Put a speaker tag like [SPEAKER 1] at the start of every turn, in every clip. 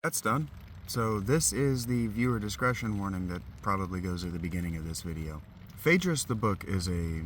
[SPEAKER 1] That's done. So this is the viewer discretion warning that probably goes at the beginning of this video. Phaedrus the book is a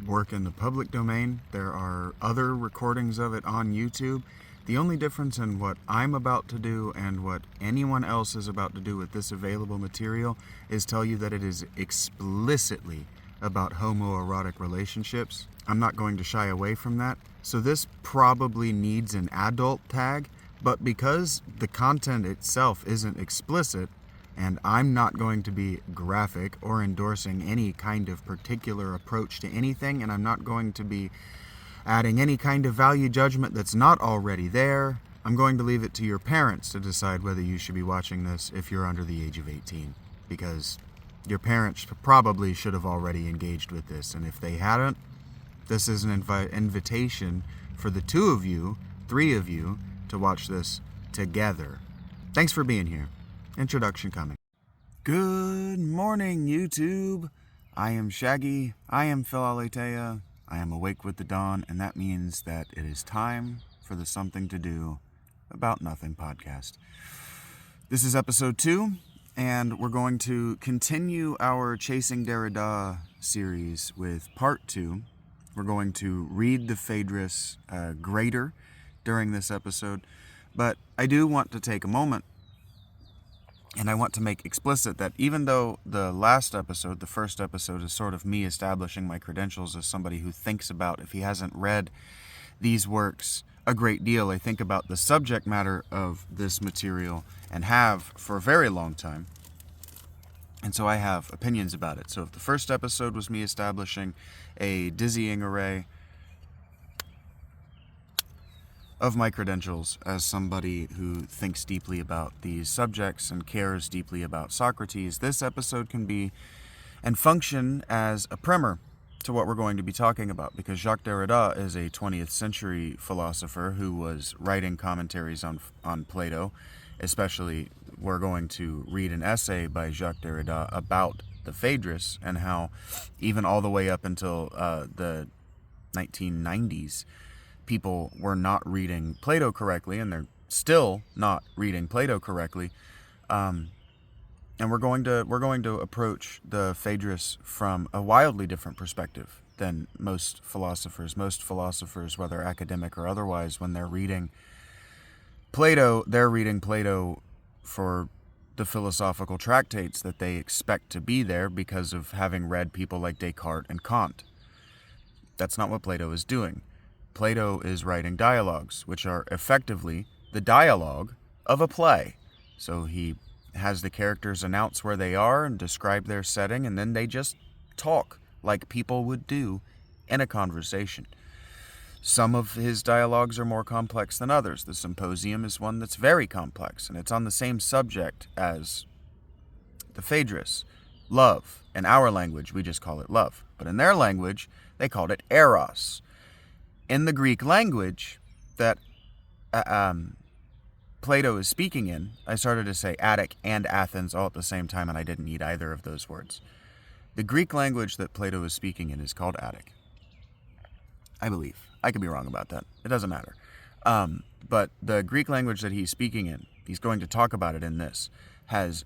[SPEAKER 1] work in the public domain. There are other recordings of it on YouTube. The only difference in what I'm about to do and what anyone else is about to do with this available material is tell you that it is explicitly about homoerotic relationships. I'm not going to shy away from that. So this probably needs an adult tag, but because the content itself isn't explicit, and I'm not going to be graphic or endorsing any kind of particular approach to anything, and I'm not going to be adding any kind of value judgment that's not already there, I'm going to leave it to your parents to decide whether you should be watching this if you're under the age of 18. Because your parents probably should have already engaged with this, and if they hadn't, this is an invitation for the two of you, three of you, to watch this together. Thanks for being here. Introduction coming. Good morning, YouTube. I am Shaggy. I am Phil Aletea. I am awake with the dawn, and that means that it is time for the Something to Do About Nothing podcast. This is episode 2, and we're going to continue our Chasing Derrida series with part 2. We're going to read the Phaedrus greater during this episode, but I do want to take a moment and I want to make explicit that even though the last episode, the first episode, is sort of me establishing my credentials as somebody who thinks about, if he hasn't read these works a great deal, I think about the subject matter of this material and have for a very long time. And so I have opinions about it. So if the first episode was me establishing a dizzying array of my credentials as somebody who thinks deeply about these subjects and cares deeply about Socrates, this episode can be and function as a primer to what we're going to be talking about, because Jacques Derrida is a 20th century philosopher who was writing commentaries on Plato. Especially, we're going to read an essay by Jacques Derrida about the Phaedrus and how even all the way up until the 1990s, people were not reading Plato correctly, and they're still not reading Plato correctly. And we're going to approach the Phaedrus from a wildly different perspective than most philosophers. Most philosophers, whether academic or otherwise, when they're reading Plato, they're reading Plato for the philosophical tractates that they expect to be there because of having read people like Descartes and Kant. That's not what Plato is doing. Plato is writing dialogues, which are effectively the dialogue of a play. So he has the characters announce where they are and describe their setting, and then they just talk like people would do in a conversation. Some of his dialogues are more complex than others. The Symposium is one that's very complex, and it's on the same subject as the Phaedrus, love. In our language, we just call it love. But in their language, they called it eros. In the Greek language that Plato is speaking in, I started to say Attic and Athens all at the same time, and I didn't need either of those words. The Greek language that Plato is speaking in is called Attic, I believe. I could be wrong about that. It doesn't matter. But the Greek language that he's speaking in, he's going to talk about it in this, has,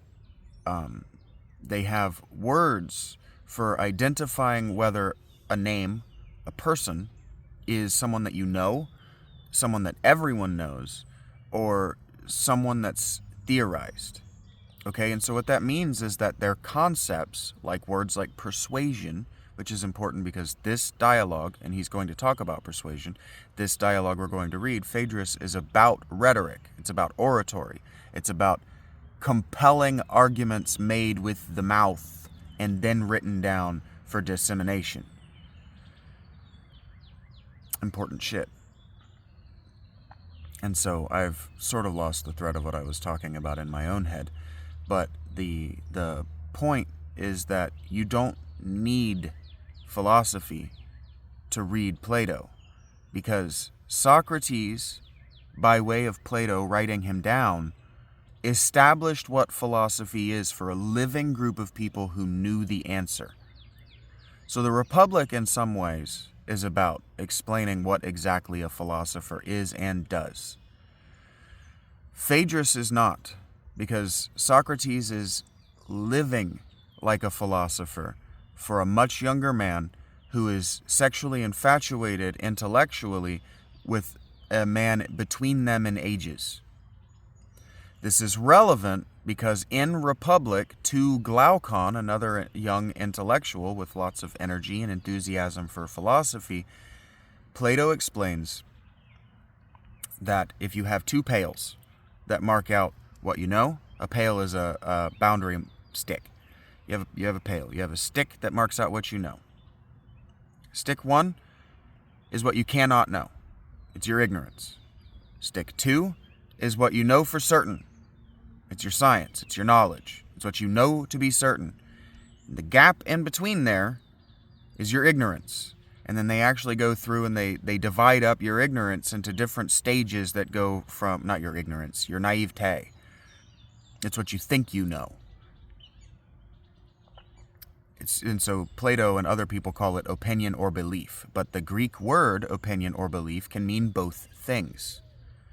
[SPEAKER 1] they have words for identifying whether a name, a person, is someone that you know, someone that everyone knows, or someone that's theorized. Okay, and so what that means is that their concepts, like words like persuasion, which is important because this dialogue, and he's going to talk about persuasion, this dialogue we're going to read, Phaedrus, is about rhetoric. It's about oratory. It's about compelling arguments made with the mouth and then written down for dissemination. Important shit. And so I've sort of lost the thread of what I was talking about in my own head. But the point is that you don't need philosophy to read Plato, because Socrates, by way of Plato writing him down, established what philosophy is for a living group of people who knew the answer. So the Republic, in some ways, is about explaining what exactly a philosopher is and does. Phaedrus is not, because Socrates is living like a philosopher for a much younger man who is sexually infatuated intellectually with a man between them in ages. This is relevant because in Republic, to Glaucon, another young intellectual with lots of energy and enthusiasm for philosophy, Plato explains that if you have two pails that mark out what you know, a pail is a boundary stick. You have a pail. You have a stick that marks out what you know. Stick 1 is what you cannot know. It's your ignorance. Stick 2 is what you know for certain. It's your science. It's your knowledge. It's what you know to be certain. The gap in between there is your ignorance. And then they actually go through and they divide up your ignorance into different stages that go from, not your ignorance, your naivete. It's what you think you know. And so Plato and other people call it opinion or belief. But the Greek word opinion or belief can mean both things.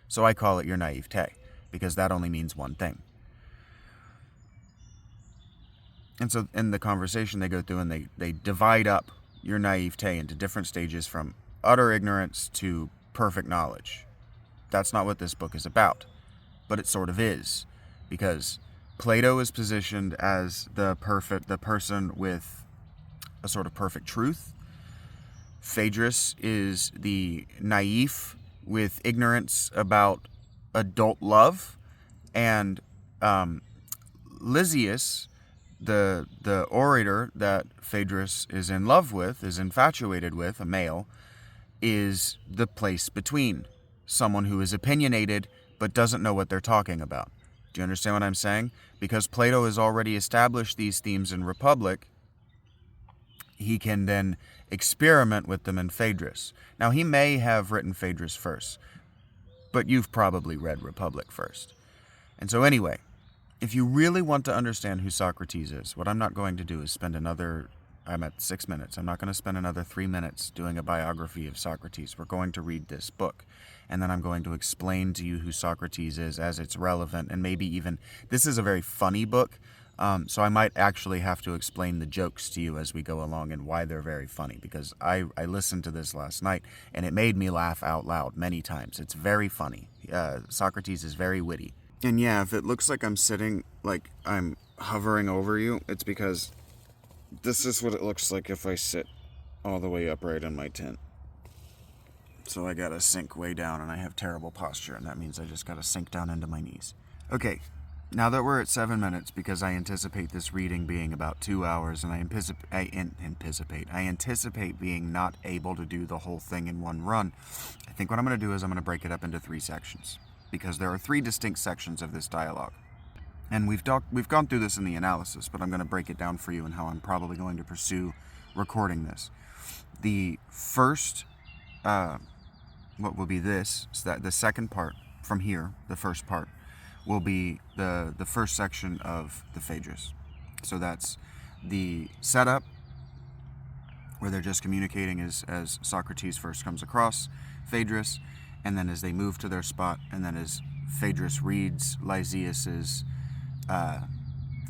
[SPEAKER 1] So I call it your naivete, because that only means one thing. And so in the conversation they go through and they divide up your naivete into different stages from utter ignorance to perfect knowledge. That's not what this book is about, but it sort of is, because Plato is positioned as the person with a sort of perfect truth. Phaedrus is the naif with ignorance about adult love, and Lysias, the orator that Phaedrus is in love with, is infatuated with, a male, is the place between, someone who is opinionated but doesn't know what they're talking about. Do you understand what I'm saying? Because Plato has already established these themes in Republic, he can then experiment with them in Phaedrus. Now, he may have written Phaedrus first, but you've probably read Republic first. And so anyway, if you really want to understand who Socrates is, what I'm not going to do is spend I'm at 6 minutes. I'm not going to spend another 3 minutes doing a biography of Socrates. We're going to read this book, and then I'm going to explain to you who Socrates is as it's relevant, and maybe even, this is a very funny book, so I might actually have to explain the jokes to you as we go along and why they're very funny, because I listened to this last night, and it made me laugh out loud many times. It's very funny. Socrates is very witty. And yeah, if it looks like I'm sitting, like I'm hovering over you, it's because this is what it looks like if I sit all the way upright in my tent. So I gotta sink way down, and I have terrible posture, and that means I just gotta sink down into my knees. Okay, now that we're at 7 minutes, because I anticipate this reading being about 2 hours, and I anticipate being not able to do the whole thing in one run, I think what I'm gonna do is I'm gonna break it up into 3 sections, because there are 3 distinct sections of this dialogue. And we've gone through this in the analysis, but I'm going to break it down for you and how I'm probably going to pursue recording this. The first, what will be this, is that the second part from here, the first part, will be the first section of the Phaedrus. So that's the setup, where they're just communicating as Socrates first comes across Phaedrus, and then as they move to their spot, and then as Phaedrus reads Lysias's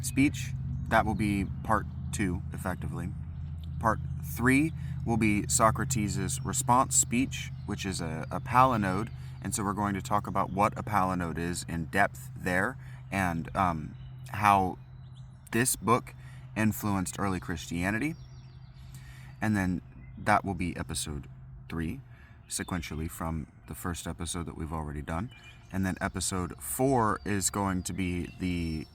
[SPEAKER 1] speech, that will be part 2, effectively. Part 3 will be Socrates' response speech, which is a palinode, and so we're going to talk about what a palinode is in depth there, and how this book influenced early Christianity. And then that will be episode 3, sequentially from the first episode that we've already done. And then episode 4 is going to be the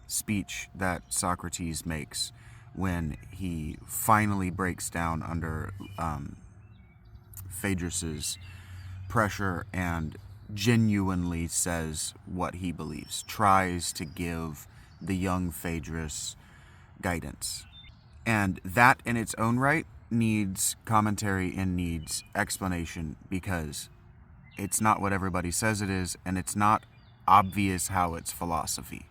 [SPEAKER 1] speech that Socrates makes when he finally breaks down under Phaedrus's pressure and genuinely says what he believes, tries to give the young Phaedrus guidance. And that in its own right needs commentary and needs explanation, because it's not what everybody says it is, and it's not obvious how it's philosophy.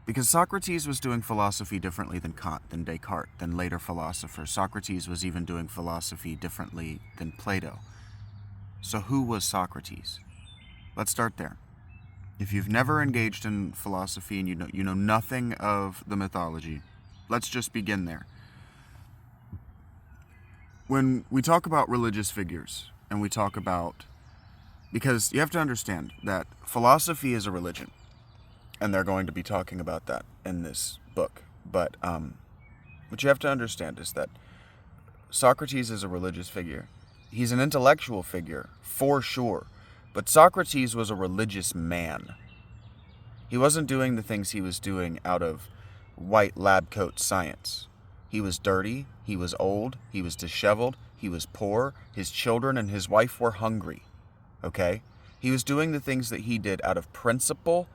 [SPEAKER 1] Because Socrates was doing philosophy differently than Kant, than Descartes, than later philosophers. Socrates was even doing philosophy differently than Plato. So who was Socrates? Let's start there. If you've never engaged in philosophy and you know nothing of the mythology, let's just begin there. When we talk about religious figures, and we talk about, because you have to understand that philosophy is a religion, and they're going to be talking about that in this book. But what you have to understand is that Socrates is a religious figure. He's an intellectual figure, for sure. But Socrates was a religious man. He wasn't doing the things he was doing out of white lab coat science. He was dirty, he was old, he was disheveled, he was poor, his children and his wife were hungry. Okay? He was doing the things that he did out of principle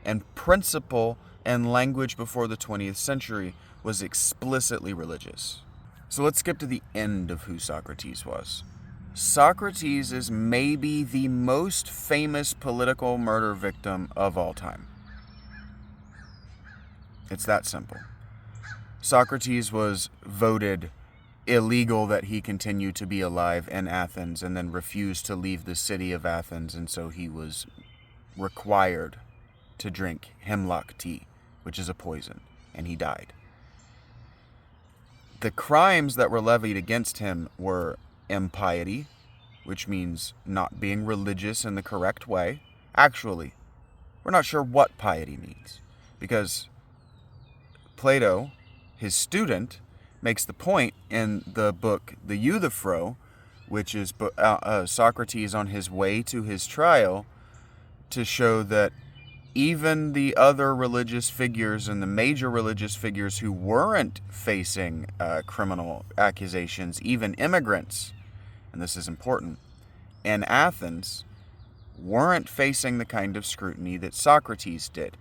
[SPEAKER 1] and language before the 20th century was explicitly religious. So let's skip to the end of who Socrates was. Socrates is maybe the most famous political murder victim of all time. It's that simple. Socrates was voted illegal that he continue to be alive in Athens and then refused to leave the city of Athens, and so he was required to drink hemlock tea, which is a poison, and he died. The crimes that were levied against him were impiety, which means not being religious in the correct way. Actually, we're not sure what piety means, because Plato, his student, makes the point in the book The Euthyphro, which is Socrates on his way to his trial, to show that even the other religious figures and the major religious figures who weren't facing criminal accusations, even immigrants, and this is important, in Athens, weren't facing the kind of scrutiny that Socrates did.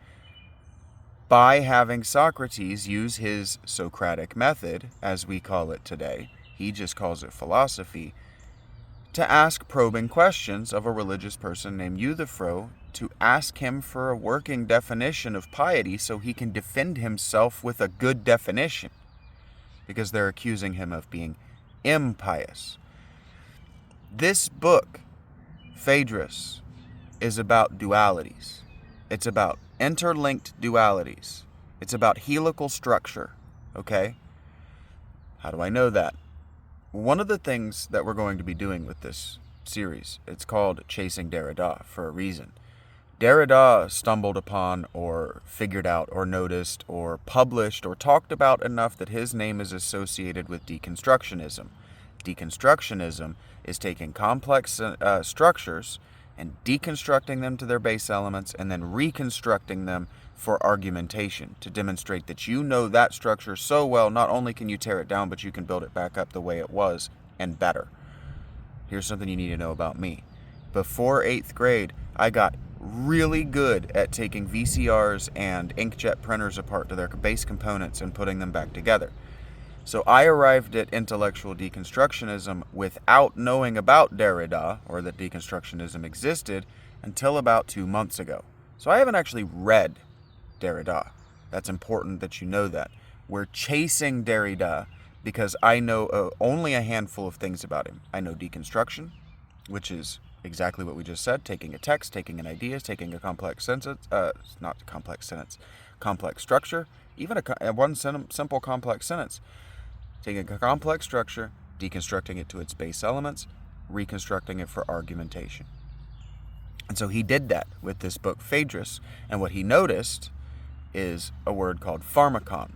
[SPEAKER 1] By having Socrates use his Socratic method, as we call it today, he just calls it philosophy, to ask probing questions of a religious person named Euthyphro, to ask him for a working definition of piety so he can defend himself with a good definition, because they're accusing him of being impious. This book, Phaedrus, is about dualities. It's about interlinked dualities. It's about helical structure, okay? How do I know that? One of the things that we're going to be doing with this series, it's called Chasing Derrida for a reason. Derrida stumbled upon or figured out or noticed or published or talked about enough that his name is associated with deconstructionism. Deconstructionism is taking complex structures and deconstructing them to their base elements and then reconstructing them for argumentation to demonstrate that you know that structure so well, not only can you tear it down, but you can build it back up the way it was and better. Here's something you need to know about me. Before 8th grade, I got really good at taking VCRs and inkjet printers apart to their base components and putting them back together. So I arrived at intellectual deconstructionism without knowing about Derrida, or that deconstructionism existed, until about 2 months ago. So I haven't actually read Derrida. That's important that you know that. We're chasing Derrida because I know only a handful of things about him. I know deconstruction, which is exactly what we just said, taking a text, taking an idea, taking a complex sentence, complex structure, even one simple complex sentence. Taking a complex structure, deconstructing it to its base elements, reconstructing it for argumentation. And so he did that with this book, Phaedrus. And what he noticed is a word called pharmakon.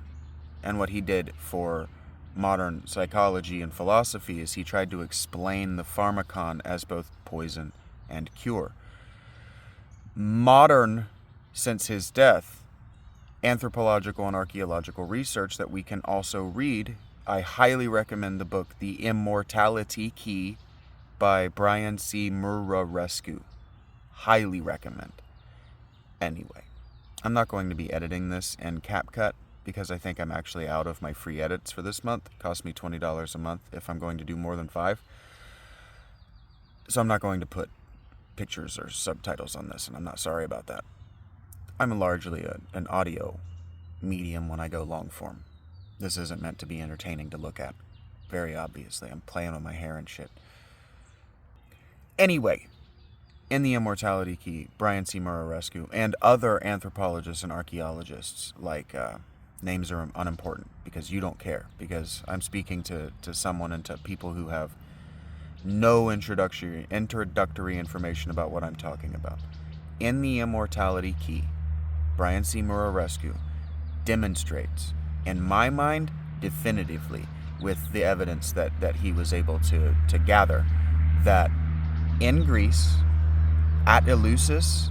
[SPEAKER 1] And what he did for modern psychology and philosophy is he tried to explain the pharmakon as both poison and cure. Modern, since his death, anthropological and archaeological research that we can also read, I highly recommend the book The Immortality Key by Brian C. Murarescu. Highly recommend. Anyway, I'm not going to be editing this in CapCut because I think I'm actually out of my free edits for this month. It costs me $20 a month if I'm going to do more than 5. So I'm not going to put pictures or subtitles on this, and I'm not sorry about that. I'm largely an audio medium when I go long form. This isn't meant to be entertaining to look at. Very obviously. I'm playing with my hair and shit. Anyway, in The Immortality Key, Brian C. Murarescu, and other anthropologists and archaeologists, like, names are unimportant because you don't care, because I'm speaking to someone and to people who have no introductory information about what I'm talking about. In The Immortality Key, Brian C. Murarescu demonstrates, in my mind, definitively, with the evidence that he was able to gather, that in Greece, at Eleusis,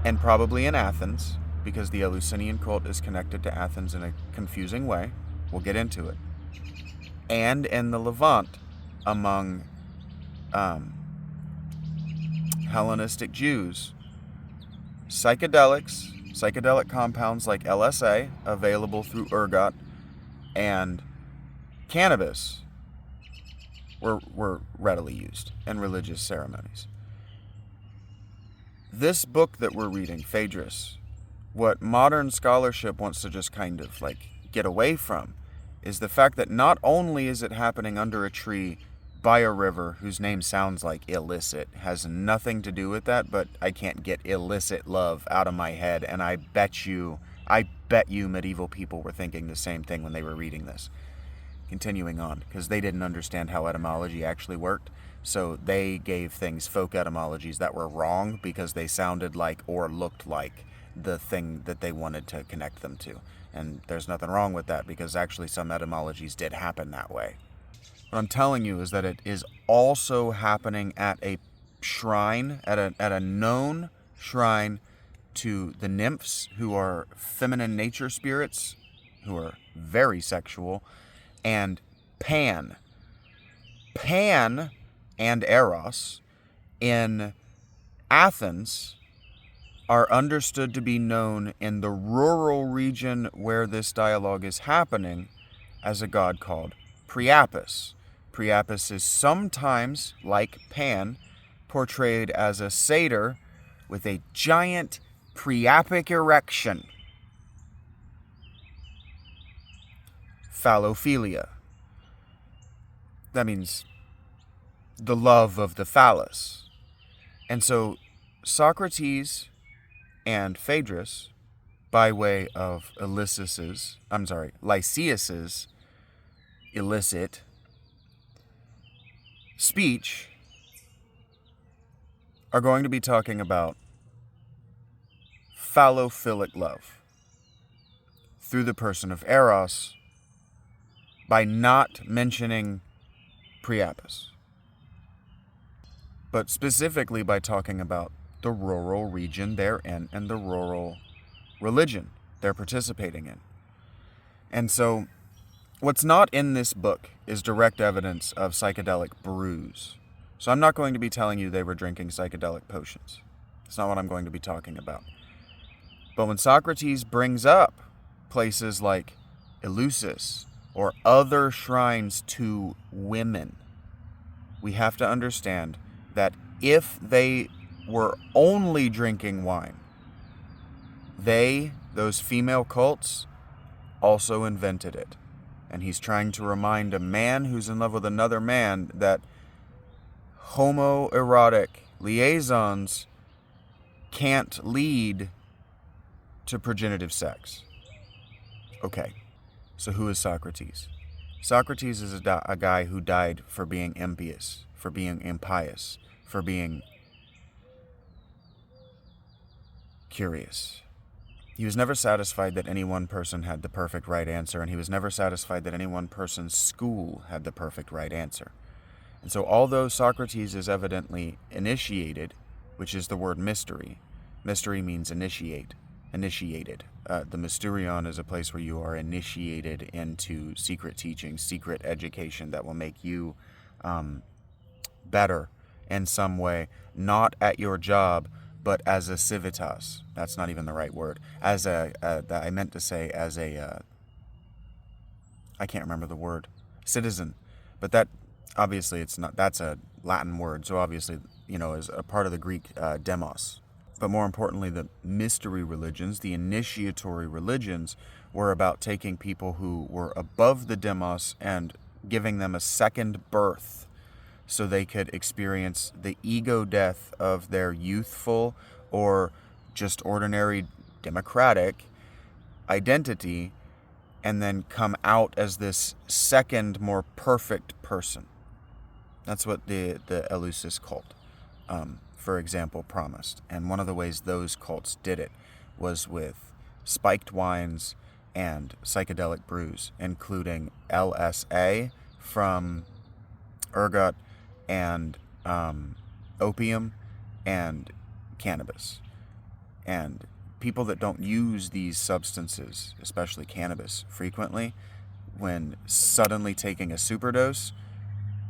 [SPEAKER 1] and probably in Athens, because the Eleusinian cult is connected to Athens in a confusing way, we'll get into it, and in the Levant, among Hellenistic Jews, psychedelic compounds like LSA, available through ergot, and cannabis were readily used in religious ceremonies. This book that we're reading, Phaedrus, what modern scholarship wants to just kind of like get away from is the fact that not only is it happening under a tree by a river whose name sounds like illicit, has nothing to do with that, but I can't get illicit love out of my head, and I bet you medieval people were thinking the same thing when they were reading this. Continuing on, because they didn't understand how etymology actually worked, so they gave things folk etymologies that were wrong because they sounded like or looked like the thing that they wanted to connect them to. And there's nothing wrong with that, because actually some etymologies did happen that way. What I'm telling you is that it is also happening at a shrine, at a known shrine to the nymphs, who are feminine nature spirits, who are very sexual, and Pan and Eros in Athens are understood to be known in the rural region where this dialogue is happening as a god called Priapus. Priapus is sometimes, like Pan, portrayed as a satyr with a giant priapic erection. Phallophilia. That means the love of the phallus. And so Socrates and Phaedrus, by way of Lysias's illicit speech, are going to be talking about phallophilic love through the person of Eros, by not mentioning Priapus, but specifically by talking about the rural region they're in and the rural religion they're participating in. And so what's not in this book is direct evidence of psychedelic brews. So I'm not going to be telling you they were drinking psychedelic potions. That's not what I'm going to be talking about. But when Socrates brings up places like Eleusis or other shrines to women, we have to understand that if they were only drinking wine, those female cults, also invented it. And he's trying to remind a man who's in love with another man that homoerotic liaisons can't lead to progenitive sex. Okay, so who is Socrates? Socrates is a guy who died for being impious, for being impious, for being curious. He was never satisfied that any one person had the perfect right answer, and he was never satisfied that any one person's school had the perfect right answer. And so although Socrates is evidently initiated, which is the word mystery means initiated. The mysterion is a place where you are initiated into secret teaching, secret education that will make you better in some way, not at your job, but as a civitas. That's not even the right word. I can't remember the word. Citizen. But that, obviously, it's not. That's a Latin word, so obviously, is a part of the Greek demos. But more importantly, the mystery religions, the initiatory religions, were about taking people who were above the demos and giving them a second birth so they could experience the ego death of their youthful or just ordinary democratic identity, and then come out as this second, more perfect person. That's what the Eleusis cult, for example, promised. And one of the ways those cults did it was with spiked wines and psychedelic brews, including LSA from ergot and opium and cannabis. And people that don't use these substances, especially cannabis, frequently, when suddenly taking a superdose,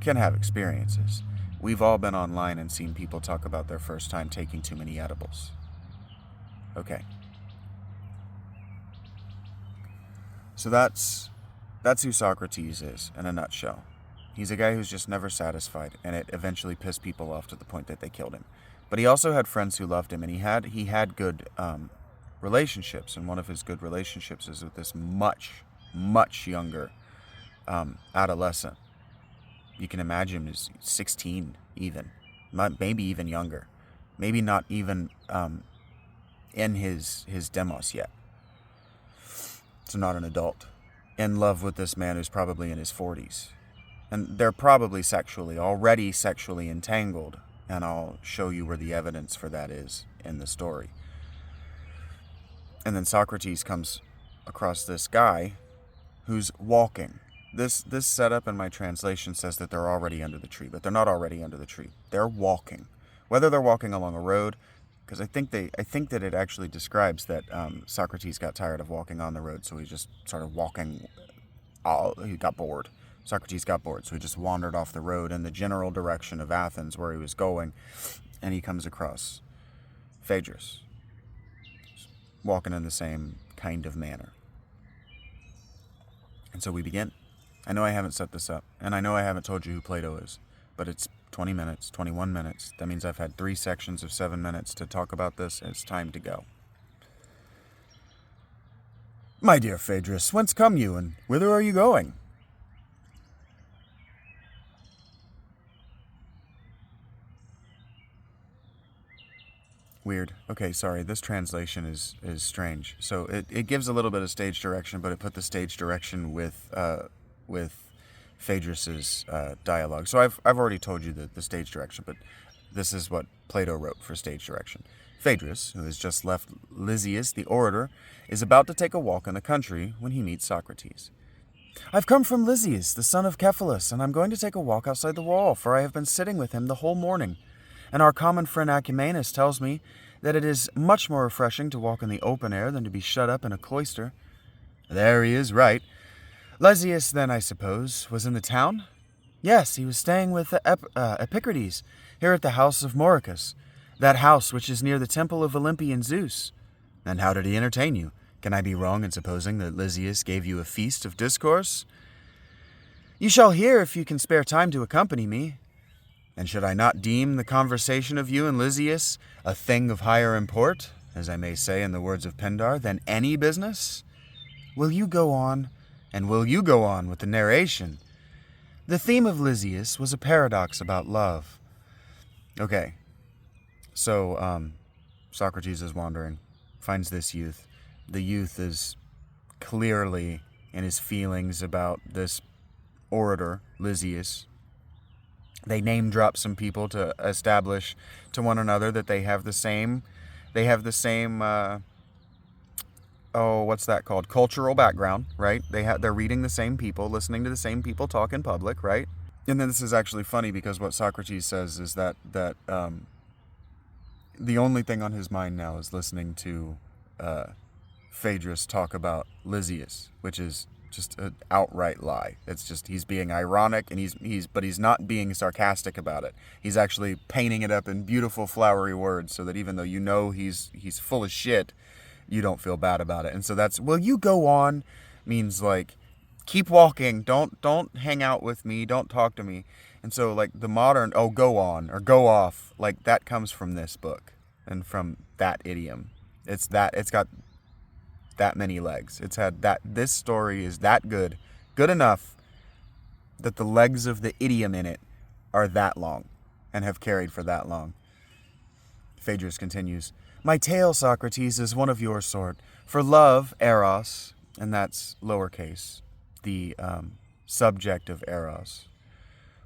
[SPEAKER 1] can have experiences. We've all been online and seen people talk about their first time taking too many edibles. Okay. So that's who Socrates is in a nutshell. He's a guy who's just never satisfied, and it eventually pissed people off to the point that they killed him. But he also had friends who loved him, and he had good relationships. And one of his good relationships is with this much younger adolescent. You can imagine he's 16 even, maybe even younger, maybe not even in his demos yet. So not an adult, in love with this man who's probably in his 40s. And they're probably already sexually entangled, and I'll show you where the evidence for that is in the story. And then Socrates comes across this guy who's walking. This setup in my translation says that they're already under the tree, but they're not already under the tree. They're walking. Whether they're walking along a road, because I think that it actually describes that Socrates got tired of walking on the road, so he just started walking. He got bored. Socrates got bored, so he just wandered off the road in the general direction of Athens where he was going, and he comes across Phaedrus, walking in the same kind of manner. And so we begin. I know I haven't set this up, and I know I haven't told you who Plato is, but it's 20 minutes, 21 minutes. That means I've had 3 sections of 7 minutes to talk about this, and it's time to go. My dear Phaedrus, whence come you, and whither are you going? Weird. Okay, sorry. This translation is strange. So it gives a little bit of stage direction, but it put the stage direction with Phaedrus's dialogue. So I've already told you the stage direction, but this is what Plato wrote for stage direction. Phaedrus, who has just left Lysias, the orator, is about to take a walk in the country when he meets Socrates. I've come from Lysias, the son of Cephalus, and I'm going to take a walk outside the wall, for I have been sitting with him the whole morning. And our common friend Acumenus tells me that it is much more refreshing to walk in the open air than to be shut up in a cloister. There he is right. Lysias, then, I suppose, was in the town? Yes, he was staying with Epicrates, here at the house of Mauricus, that house which is near the temple of Olympian Zeus. And how did he entertain you? Can I be wrong in supposing that Lysias gave you a feast of discourse? You shall hear if you can spare time to accompany me. And should I not deem the conversation of you and Lysias a thing of higher import, as I may say in the words of Pindar, than any business? Will you go on, and will you go on with the narration? The theme of Lysias was a paradox about love. Okay, so Socrates is wandering, finds this youth. The youth is clearly in his feelings about this orator, Lysias. They name drop some people to establish to one another that they have the same, what's that called? Cultural background, right? They're reading the same people, listening to the same people talk in public, right? And then this is actually funny because what Socrates says is that the only thing on his mind now is listening to Phaedrus talk about Lysias, which is just an outright lie. It's just he's being ironic, and he's not being sarcastic about it. He's actually painting it up in beautiful flowery words so that even though you know he's full of shit, you don't feel bad about it. And so that's, will you go on, means like keep walking, don't hang out with me, don't talk to me. And so like the modern go on or go off, like that comes from this book and from that idiom. It's got that many legs. It's had that, this story is that good enough that the legs of the idiom in it are that long and have carried for that long. Phaedrus continues, my tale, Socrates, is one of your sort. For love, eros, and that's lowercase, the subject of eros,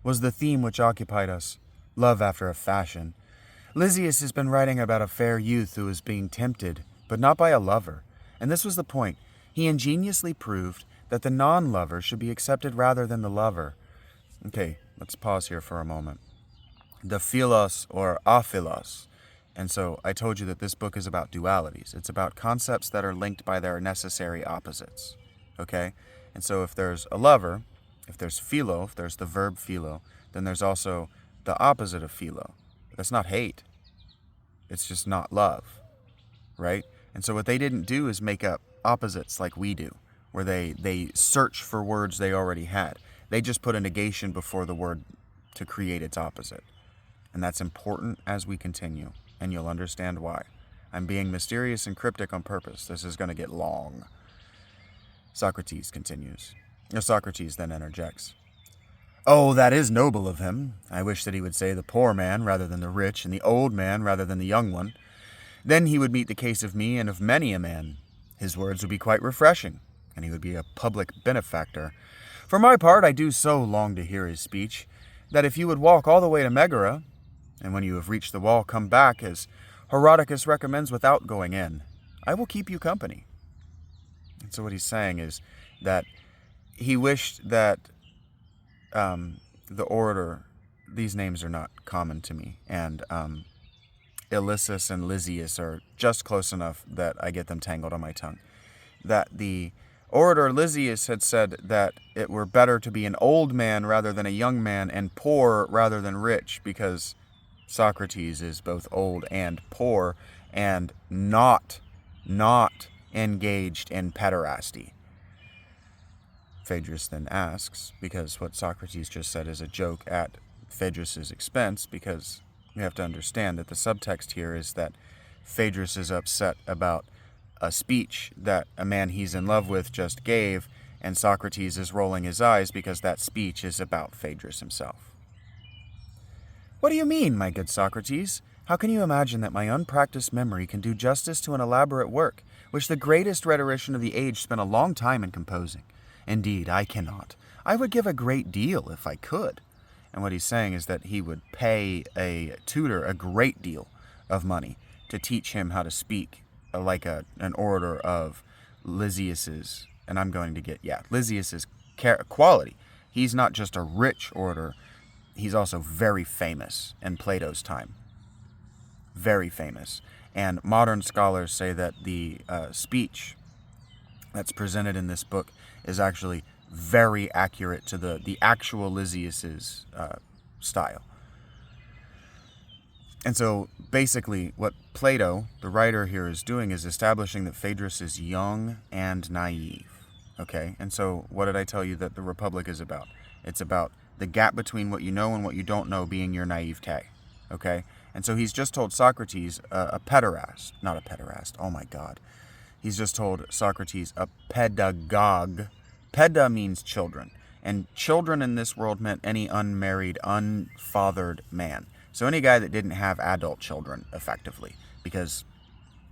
[SPEAKER 1] was the theme which occupied us, love after a fashion. Lysias has been writing about a fair youth who was being tempted, but not by a lover, and this was the point. He ingeniously proved that the non-lover should be accepted rather than the lover. Okay, let's pause here for a moment. The philos or aphilos. And so I told you that this book is about dualities. It's about concepts that are linked by their necessary opposites. Okay? And so if there's a lover, if there's philo, if there's the verb philo, then there's also the opposite of philo. That's not hate. It's just not love. Right? And so what they didn't do is make up opposites like we do, where they search for words they already had. They just put a negation before the word to create its opposite. And that's important as we continue. And you'll understand why. I'm being mysterious and cryptic on purpose. This is going to get long. Socrates continues. Socrates then interjects. Oh, that is noble of him. I wish that he would say the poor man rather than the rich, and the old man rather than the young one. Then he would meet the case of me and of many a man. His words would be quite refreshing, and he would be a public benefactor. For my part, I do so long to hear his speech, that if you would walk all the way to Megara, and when you have reached the wall, come back, as Herodotus recommends, without going in, I will keep you company. And so what he's saying is that he wished that the orator, these names are not common to me, and Ilyssus and Lysias are just close enough that I get them tangled on my tongue, that the orator Lysias had said that it were better to be an old man rather than a young man, and poor rather than rich, because Socrates is both old and poor, and not engaged in pederasty. Phaedrus then asks, because what Socrates just said is a joke at Phaedrus's expense, because you have to understand that the subtext here is that Phaedrus is upset about a speech that a man he's in love with just gave, and Socrates is rolling his eyes because that speech is about Phaedrus himself. What do you mean, my good Socrates? How can you imagine that my unpracticed memory can do justice to an elaborate work, which the greatest rhetorician of the age spent a long time in composing? Indeed, I cannot. I would give a great deal if I could. And what he's saying is that he would pay a tutor a great deal of money to teach him how to speak like an orator of Lysias's, and I'm going to get, Lysias's quality. He's not just a rich orator, he's also very famous in Plato's time. Very famous. And modern scholars say that the speech that's presented in this book is actually very accurate to the actual Lysias's style. And so basically what Plato, the writer here, is doing is establishing that Phaedrus is young and naive. Okay? And so what did I tell you that the Republic is about? It's about the gap between what you know and what you don't know being your naivete. Okay? And so he's just told Socrates a pederast. Not a pederast. Oh my God. He's just told Socrates a pedagogue. Peda means children. And children in this world meant any unmarried, unfathered man. So any guy that didn't have adult children, effectively. Because,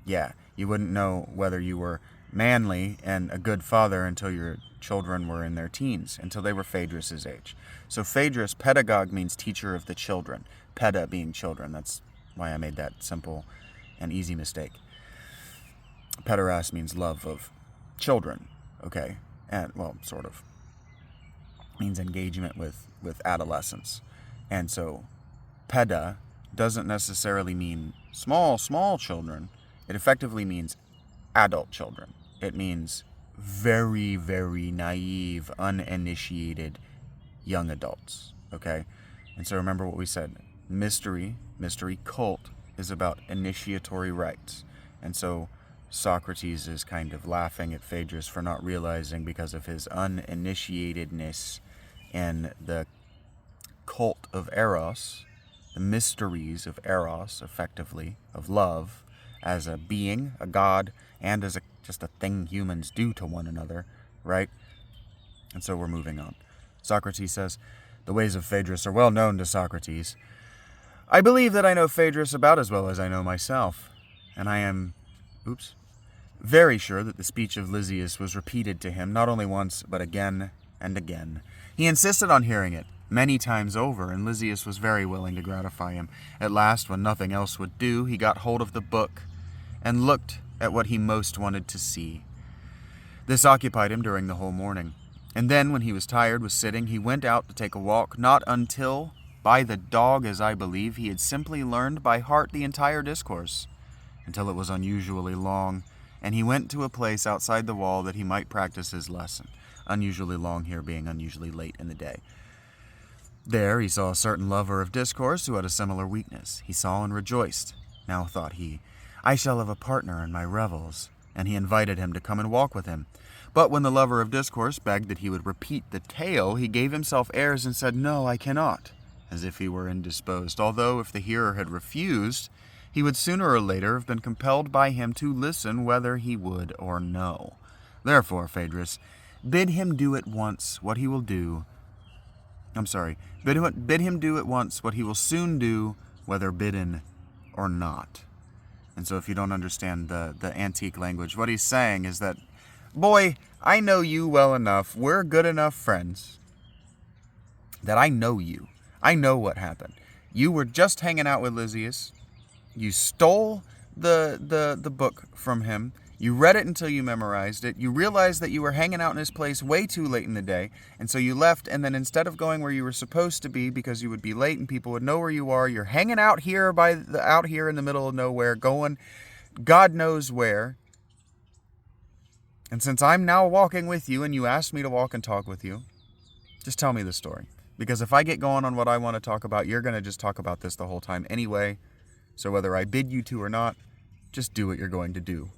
[SPEAKER 1] you wouldn't know whether you were manly and a good father until your children were in their teens, until they were Phaedrus's age. So Phaedrus, pedagogue, means teacher of the children. Peda being children. That's why I made that simple and easy mistake. Pederast means love of children, okay? And, well, sort of. Means engagement with adolescence. And so peda doesn't necessarily mean small children. It effectively means adult children. It means very, very naive, uninitiated young adults, okay? And so remember what we said. Mystery cult is about initiatory rites. And so Socrates is kind of laughing at Phaedrus for not realizing, because of his uninitiatedness in the cult of Eros, the mysteries of Eros, effectively, of love, as a being, a god, and as just a thing humans do to one another, right? And so we're moving on. Socrates says, The ways of Phaedrus are well known to Socrates. I believe that I know Phaedrus about as well as I know myself, and I am, very sure that the speech of Lysias was repeated to him not only once, but again and again. He insisted on hearing it many times over, and Lysias was very willing to gratify him. At last, when nothing else would do, he got hold of the book and looked at what he most wanted to see. This occupied him during the whole morning. And then, when he was tired with sitting, he went out to take a walk, not until, by the dog as I believe, he had simply learned by heart the entire discourse, until it was unusually long, and he went to a place outside the wall that he might practice his lesson, unusually long here being unusually late in the day. There he saw a certain lover of discourse who had a similar weakness. He saw and rejoiced. Now, thought he, I shall have a partner in my revels, and he invited him to come and walk with him. But when the lover of discourse begged that he would repeat the tale, he gave himself airs and said, No, I cannot, as if he were indisposed, although if the hearer had refused, he would sooner or later have been compelled by him to listen whether he would or no. Therefore, Phaedrus, bid him do at once what he will do. Bid him do at once what he will soon do, whether bidden or not. And so if you don't understand the antique language, what he's saying is that, boy, I know you well enough, we're good enough friends, that I know you. I know what happened. You were just hanging out with Lysias. You stole the book from him. You read it until you memorized it. You realized that you were hanging out in his place way too late in the day, and so you left, and then instead of going where you were supposed to be because you would be late and people would know where you are, you're hanging out here out here in the middle of nowhere, going God knows where. And since I'm now walking with you and you asked me to walk and talk with you, just tell me the story. Because if I get going on what I want to talk about, you're going to just talk about this the whole time anyway. So whether I bid you to or not, just do what you're going to do.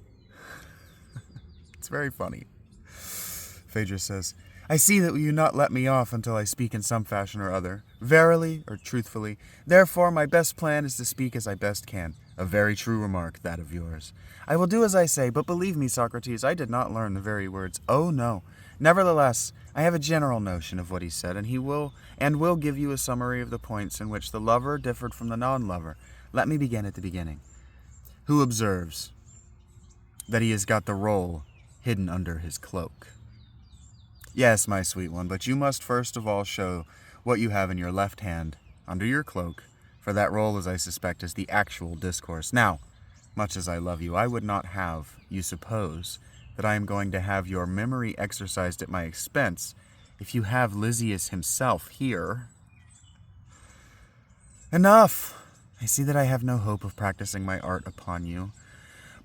[SPEAKER 1] It's very funny. Phaedrus says, I see that you not let me off until I speak in some fashion or other, verily or truthfully. Therefore, my best plan is to speak as I best can. A very true remark, that of yours. I will do as I say, but believe me, Socrates, I did not learn the very words. Oh, no. Nevertheless, I have a general notion of what he said, and will give you a summary of the points in which the lover differed from the non-lover. Let me begin at the beginning. Who observes that he has got the roll hidden under his cloak? Yes, my sweet one, but you must first of all show what you have in your left hand under your cloak, for that roll, as I suspect, is the actual discourse. Now, much as I love you, I would not have you suppose that I am going to have your memory exercised at my expense if you have Lysias himself here. Enough! I see that I have no hope of practicing my art upon you.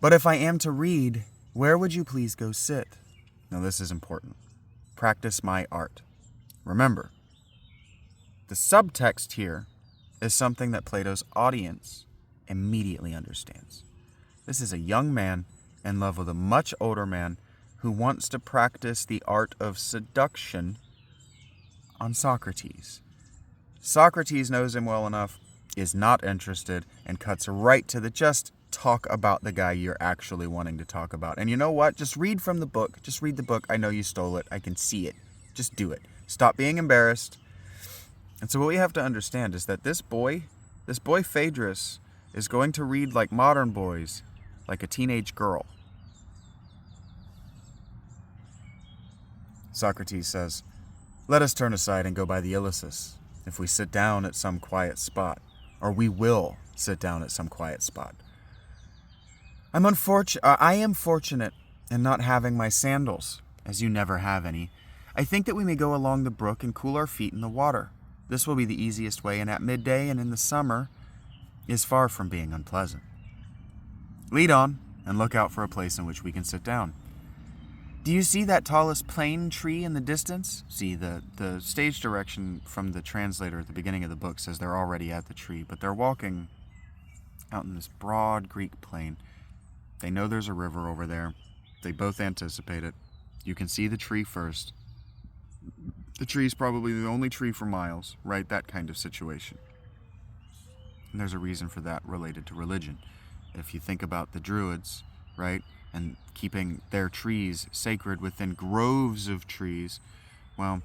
[SPEAKER 1] But if I am to read, where would you please go sit? Now this is important. Practice my art. Remember, the subtext here is something that Plato's audience immediately understands. This is a young man in love with a much older man who wants to practice the art of seduction on Socrates. Socrates knows him well enough, is not interested, and cuts right to the just talk about the guy you're actually wanting to talk about. And you know what? Just read from the book. Just read the book. I know you stole it. I can see it. Just do it. Stop being embarrassed. And so what we have to understand is that this boy Phaedrus, is going to read like modern boys, like a teenage girl. Socrates says, let us turn aside and go by the Ilissus. If we sit down at some quiet spot, or we will sit down at some quiet spot. I am fortunate in not having my sandals, as you never have any. I think that we may go along the brook and cool our feet in the water. This will be the easiest way, and at midday and in the summer is far from being unpleasant. Lead on, and look out for a place in which we can sit down. Do you see that tallest plane tree in the distance? See, the stage direction from the translator at the beginning of the book says they're already at the tree, but they're walking out in this broad Greek plain. They know there's a river over there. They both anticipate it. You can see the tree first. The tree's probably the only tree for miles, right? That kind of situation. And there's a reason for that related to religion. If you think about the Druids, right, and keeping their trees sacred within groves of trees, well,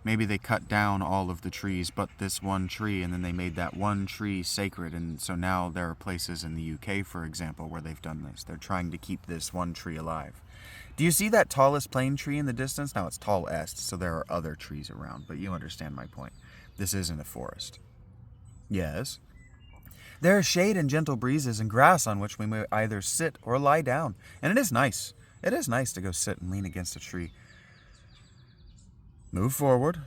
[SPEAKER 1] Maybe they cut down all of the trees but this one tree, and then they made that one tree sacred, and so now there are places in the UK, for example, where they've done this. They're trying to keep this one tree alive. Do you see that tallest plane tree in the distance? Now it's tallest, so there are other trees around, but you understand my point. This isn't a forest. Yes. There is shade and gentle breezes and grass on which we may either sit or lie down, and it is nice. It is nice to go sit and lean against a tree. Move forward.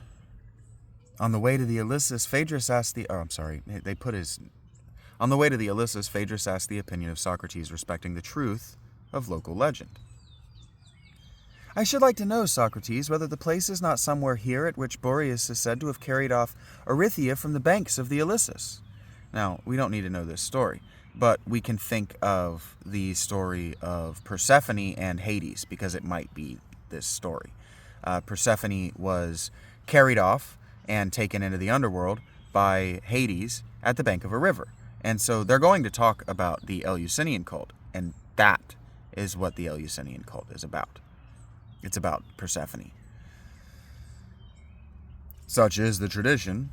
[SPEAKER 1] On the way to the Ilyssus, Phaedrus asked the... On the way to the Ilyssus, Phaedrus asked the opinion of Socrates respecting the truth of local legend. I should like to know, Socrates, whether the place is not somewhere here at which Boreas is said to have carried off Erythia from the banks of the Ilyssus. Now, we don't need to know this story, but we can think of the story of Persephone and Hades, because it might be this story. Persephone was carried off and taken into the underworld by Hades at the bank of a river. And so they're going to talk about the Eleusinian cult, and that is what the Eleusinian cult is about. It's about Persephone. Such is the tradition.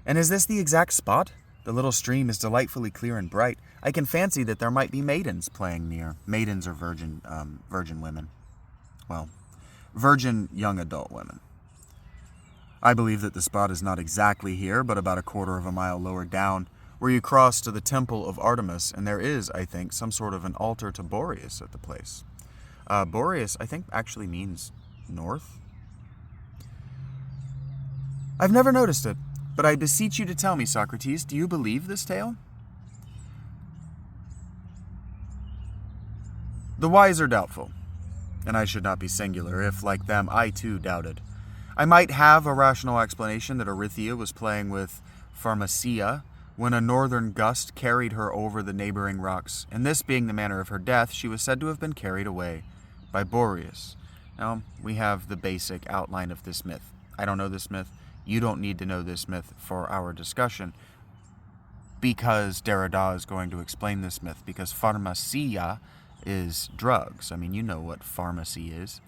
[SPEAKER 1] And is this the exact spot? The little stream is delightfully clear and bright. I can fancy that there might be maidens playing near. Maidens are virgin women. Well, virgin young adult women. I believe that the spot is not exactly here, but about a quarter of a mile lower down, where you cross to the temple of Artemis, and there is, I think, some sort of an altar to Boreas at the place. Boreas, I think, actually means north. I've never noticed it, but I beseech you to tell me, Socrates, do you believe this tale? The wise are doubtful, and I should not be singular if, like them, I too doubted. I might have a rational explanation that Erythia was playing with Pharmacia when a northern gust carried her over the neighboring rocks, and this being the manner of her death, she was said to have been carried away by Boreas. Now, we have the basic outline of this myth. I don't know this myth. You don't need to know this myth for our discussion, because Derrida is going to explain this myth, because Pharmacia is drugs. I mean, you know what pharmacy is.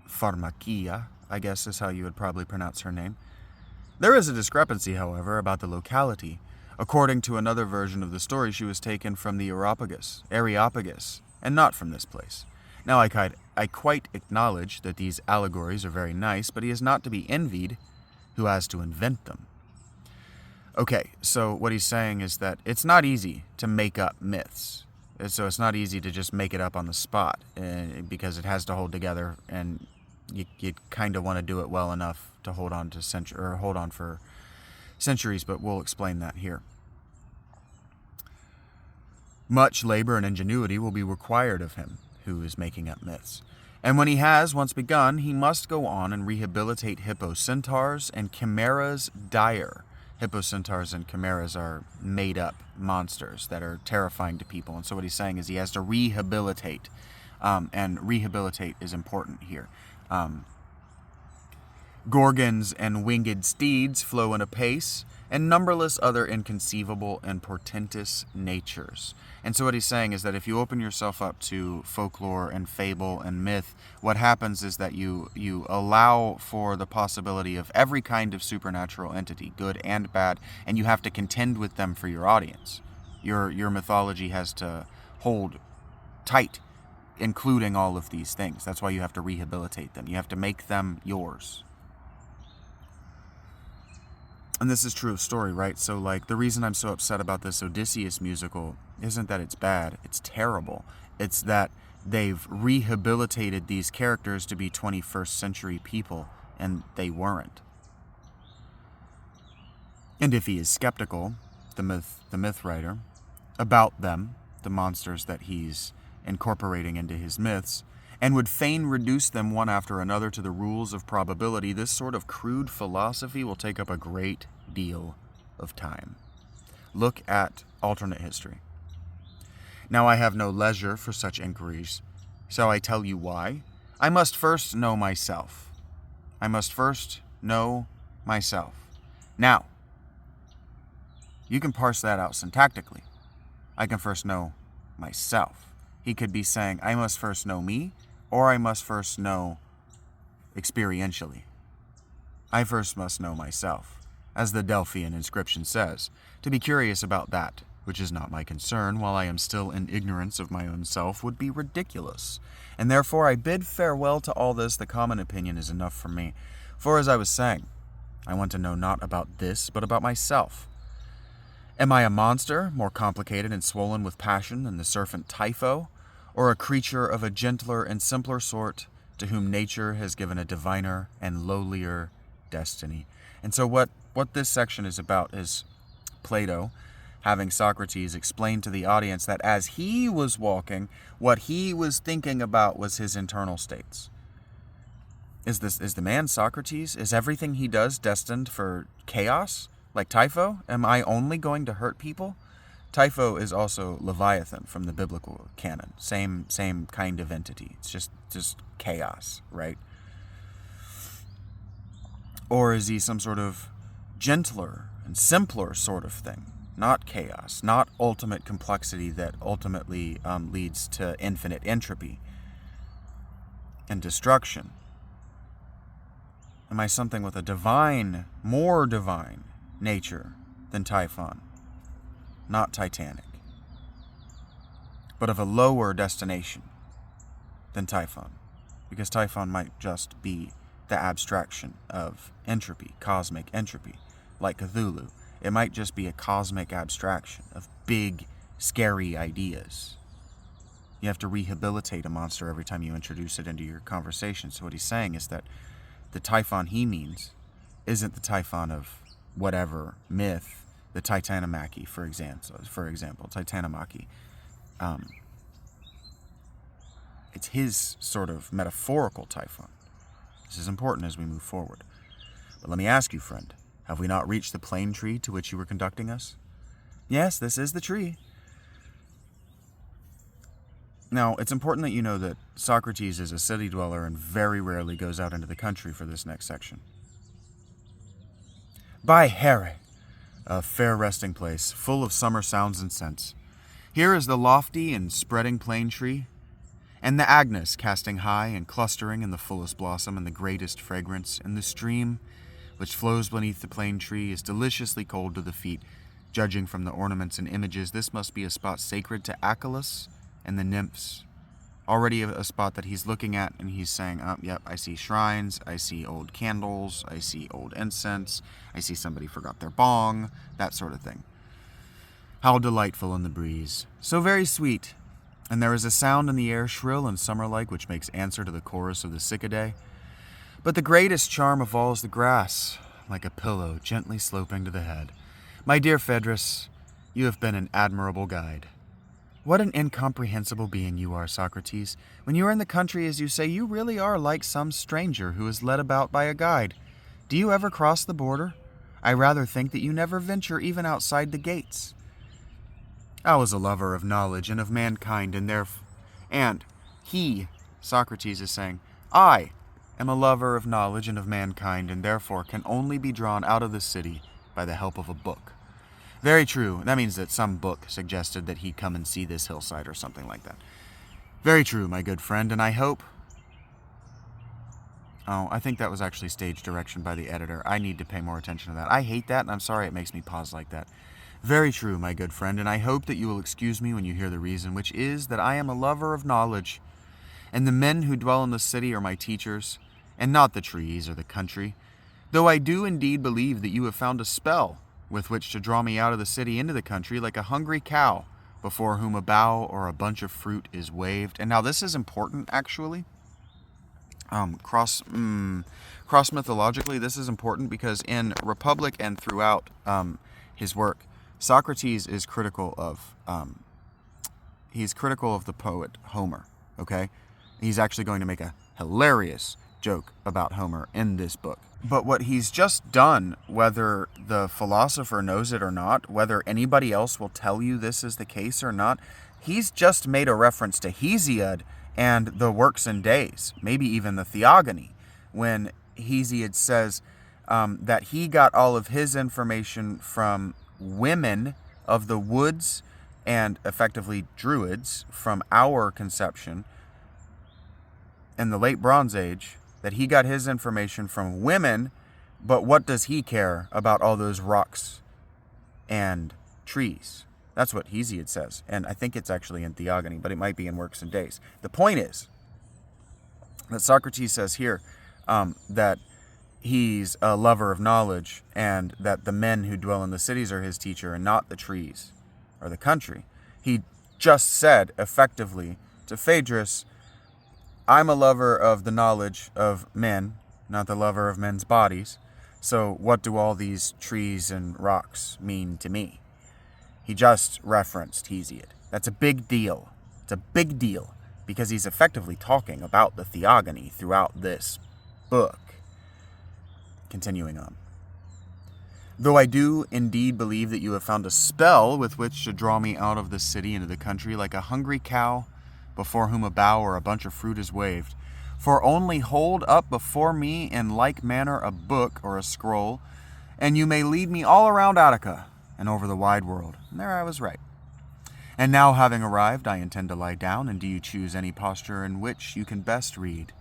[SPEAKER 1] Pharmakia, I guess is how you would probably pronounce her name. There is a discrepancy, however, about the locality. According to another version of the story, she was taken from the Areopagus, and not from this place. Now, I quite acknowledge that these allegories are very nice, but he is not to be envied who has to invent them. Okay, so what he's saying is that it's not easy to make up myths. So it's not easy to just make it up on the spot, because it has to hold together, and you kind of want to do it well enough to hold on for centuries, but we'll explain that here. Much labor and ingenuity will be required of him who is making up myths. And when he has once begun, he must go on and rehabilitate hippocentaurs and chimeras dire. Hippocentaurs and chimeras are made-up monsters that are terrifying to people. And so what he's saying is he has to rehabilitate. And rehabilitate is important here. Gorgons and winged steeds flow in apace, and numberless other inconceivable and portentous natures. And so what he's saying is that if you open yourself up to folklore and fable and myth, what happens is that you allow for the possibility of every kind of supernatural entity, good and bad, and you have to contend with them for your audience. Your mythology has to hold tight, including all of these things. That's why you have to rehabilitate them. You have to make them yours. And this is true of story, right? So, like, the reason I'm so upset about this Odysseus musical isn't that it's bad, it's terrible. It's that they've rehabilitated these characters to be 21st century people, and they weren't. And if he is skeptical, the myth writer, about them, the monsters that he's incorporating into his myths, and would fain reduce them one after another to the rules of probability, this sort of crude philosophy will take up a great deal of time. Look at alternate history. Now I have no leisure for such inquiries. Shall I tell you why? I must first know myself. Now, you can parse that out syntactically. I can first know myself. He could be saying, I must first know me, or I must first know experientially. I first must know myself, as the Delphian inscription says, to be curious about that, which is not my concern while I am still in ignorance of my own self, would be ridiculous. And therefore I bid farewell to all this. The common opinion is enough for me. For as I was saying, I want to know not about this, but about myself. Am I a monster, more complicated and swollen with passion than the serpent Typho, or a creature of a gentler and simpler sort, to whom nature has given a diviner and lowlier destiny? And so what this section is about is Plato having Socrates explain to the audience that as he was walking, what he was thinking about was his internal states. Is the man Socrates? Is everything he does destined for chaos? Like Typho? Am I only going to hurt people? Typho is also Leviathan from the biblical canon. Same kind of entity. It's just chaos, right? Or is he some sort of gentler and simpler sort of thing? Not chaos, not ultimate complexity that ultimately leads to infinite entropy and destruction. Am I something with a divine, more divine nature than Typhon? Not Titanic, but of a lower destination than Typhon, because Typhon might just be the abstraction of entropy, cosmic entropy, like Cthulhu. It might just be a cosmic abstraction of big, scary ideas. You have to rehabilitate a monster every time you introduce it into your conversation. So what he's saying is that the Typhon he means isn't the Typhon of whatever myth, the Titanomachy, for example, Titanomachy. It's his sort of metaphorical Typhon. This is important as we move forward. But let me ask you, friend, have we not reached the plane tree to which you were conducting us? Yes, this is the tree. Now, it's important that you know that Socrates is a city dweller and very rarely goes out into the country for this next section. By Here, a fair resting place, full of summer sounds and scents. Here is the lofty and spreading plane tree, and the Agnes casting high and clustering in the fullest blossom and the greatest fragrance, and the stream which flows beneath the plane tree is deliciously cold to the feet. Judging from the ornaments and images, this must be a spot sacred to Achelous and the nymphs. Already a spot that he's looking at and he's saying, oh, yep, I see shrines, I see old candles, I see old incense, I see somebody forgot their bong, that sort of thing. How delightful in the breeze. So very sweet. And there is a sound in the air, shrill and summer-like, which makes answer to the chorus of the cicadae. But the greatest charm of all is the grass, like a pillow gently sloping to the head. My dear Phaedrus, you have been an admirable guide. What an incomprehensible being you are, Socrates. When you are in the country, as you say, you really are like some stranger who is led about by a guide. Do you ever cross the border? I rather think that you never venture even outside the gates. I was a lover of knowledge and of mankind, and he, Socrates is saying, I am a lover of knowledge and of mankind, and therefore can only be drawn out of the city by the help of a book. Very true. That means that some book suggested that he come and see this hillside or something like that. Very true, my good friend, and I hope... Oh, I think that was actually stage direction by the editor. I need to pay more attention to that. I hate that, and I'm sorry it makes me pause like that. Very true, my good friend, and I hope that you will excuse me when you hear the reason, which is that I am a lover of knowledge, and the men who dwell in the city are my teachers, and not the trees or the country, though I do indeed believe that you have found a spell with which to draw me out of the city into the country like a hungry cow before whom a bough or a bunch of fruit is waved. And now this is important, actually. Cross-mythologically, this is important because in Republic and throughout his work, Socrates is critical of the poet Homer, okay? He's actually going to make a hilarious joke about Homer in this book. But what he's just done, whether the philosopher knows it or not, whether anybody else will tell you this is the case or not, he's just made a reference to Hesiod and the Works and Days, maybe even the Theogony, when Hesiod says that he got all of his information from women of the woods and effectively druids from our conception in the late Bronze Age, that he got his information from women, but what does he care about all those rocks and trees? That's what Hesiod says, and I think it's actually in Theogony, but it might be in Works and Days. The point is that Socrates says here that he's a lover of knowledge, and that the men who dwell in the cities are his teacher and not the trees or the country. He just said effectively to Phaedrus, I'm a lover of the knowledge of men, not the lover of men's bodies. So what do all these trees and rocks mean to me? He just referenced Hesiod. That's a big deal. It's a big deal because he's effectively talking about the Theogony throughout this book. Continuing on. Though I do indeed believe that you have found a spell with which to draw me out of the city into the country like a hungry cow before whom a bough or a bunch of fruit is waved. For only hold up before me in like manner a book or a scroll, and you may lead me all around Attica and over the wide world. And there I was right. And now having arrived, I intend to lie down, and do you choose any posture in which you can best read?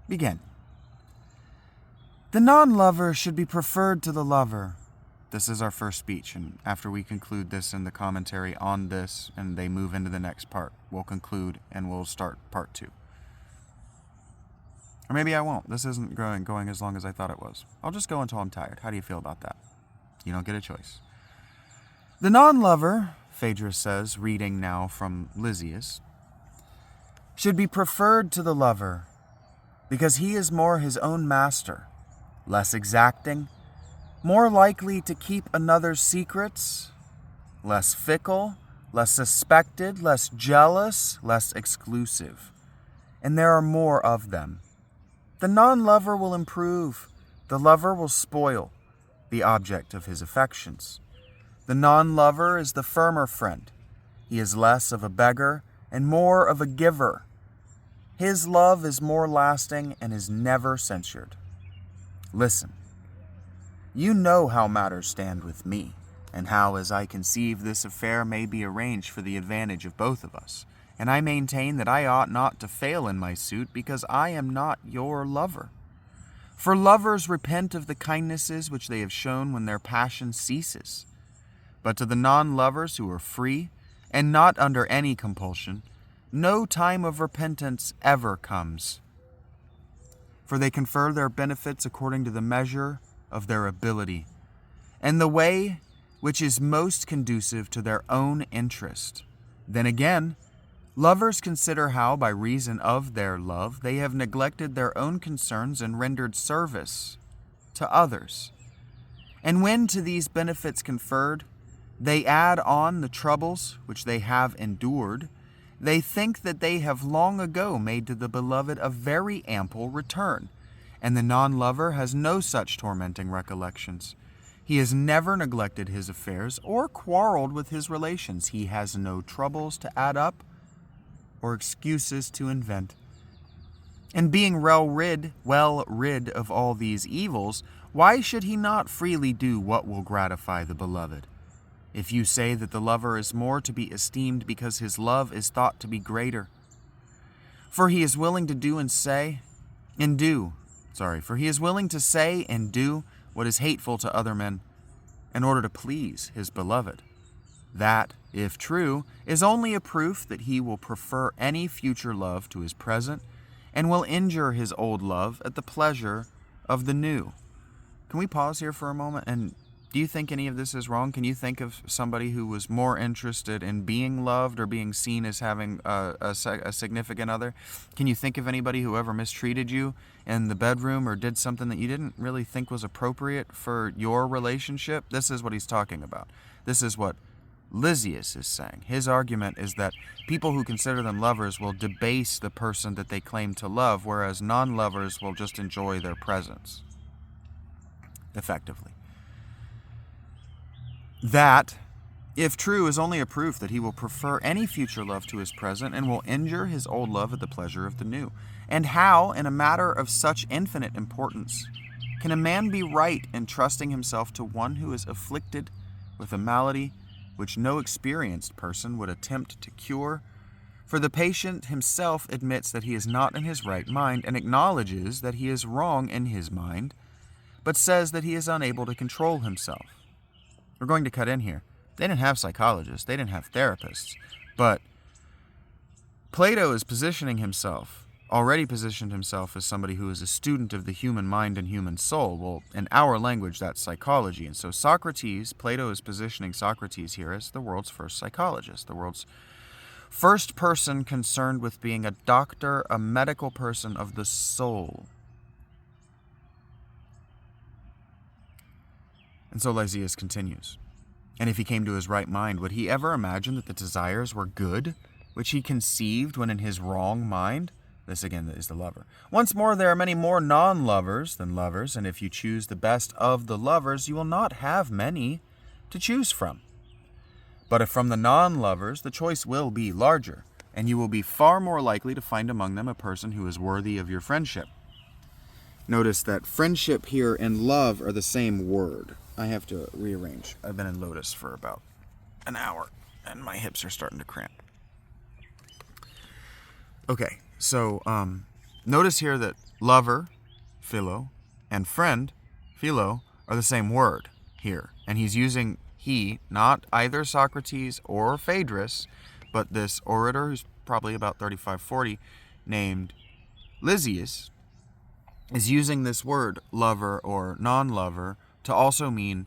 [SPEAKER 1] Begin. The non-lover should be preferred to the lover. This is our first speech, and after we conclude this in the commentary on this, and they move into the next part, we'll conclude and we'll start part 2. Or maybe I won't. This isn't going as long as I thought it was. I'll just go until I'm tired. How do you feel about that? You don't get a choice. The non-lover, Phaedrus says, reading now from Lysias, should be preferred to the lover, because he is more his own master, less exacting, more likely to keep another's secrets, less fickle, less suspected, less jealous, less exclusive. And there are more of them. The non-lover will improve. The lover will spoil the object of his affections. The non-lover is the firmer friend. He is less of a beggar and more of a giver. His love is more lasting and is never censured. Listen. You know how matters stand with me, and how, as I conceive, this affair may be arranged for the advantage of both of us. And I maintain that I ought not to fail in my suit, because I am not your lover. For lovers repent of the kindnesses which they have shown when their passion ceases. But to the non-lovers who are free, and not under any compulsion, no time of repentance ever comes. For they confer their benefits according to the measure of their ability, and the way which is most conducive to their own interest. Then again, lovers consider how, by reason of their love, they have neglected their own concerns and rendered service to others. And when to these benefits conferred, they add on the troubles which they have endured, they think that they have long ago made to the beloved a very ample return, and the non-lover has no such tormenting recollections. He has never neglected his affairs or quarreled with his relations. He has no troubles to add up or excuses to invent. And being well rid of all these evils, why should he not freely do what will gratify the beloved? If you say that the lover is more to be esteemed because his love is thought to be greater. For he is willing to say and do what is hateful to other men in order to please his beloved. That, if true, is only a proof that he will prefer any future love to his present and will injure his old love at the pleasure of the new. Can we pause here for a moment? And do you think any of this is wrong? Can you think of somebody who was more interested in being loved or being seen as having a significant other? Can you think of anybody who ever mistreated you in the bedroom or did something that you didn't really think was appropriate for your relationship? This is what he's talking about. This is what Lysias is saying. His argument is that people who consider them lovers will debase the person that they claim to love, whereas non-lovers will just enjoy their presence, effectively. That, if true, is only a proof that he will prefer any future love to his present and will injure his old love at the pleasure of the new. And how, in a matter of such infinite importance, can a man be right in trusting himself to one who is afflicted with a malady which no experienced person would attempt to cure, For the patient himself admits that he is not in his right mind and acknowledges that he is wrong in his mind, but says that he is unable to control himself. We're going to cut in here. They didn't have psychologists, they didn't have therapists, but Plato is already positioned himself as somebody who is a student of the human mind and human soul. Well, in our language, that's psychology. And so Plato is positioning Socrates here as the world's first psychologist, the world's first person concerned with being a doctor, a medical person of the soul. And so Lysias continues. And if he came to his right mind, would he ever imagine that the desires were good, which he conceived when in his wrong mind? This again is the lover. Once more, there are many more non-lovers than lovers, and if you choose the best of the lovers, you will not have many to choose from. But if from the non-lovers, the choice will be larger, and you will be far more likely to find among them a person who is worthy of your friendship. Notice that friendship here and love are the same word. I have to rearrange. I've been in Lotus for about an hour, and my hips are starting to cramp. Okay, so notice here that lover, philo, and friend, philo, are the same word here. And he's using not either Socrates or Phaedrus, but this orator who's probably about 35-40, named Lysias, is using this word, lover or non-lover, to also mean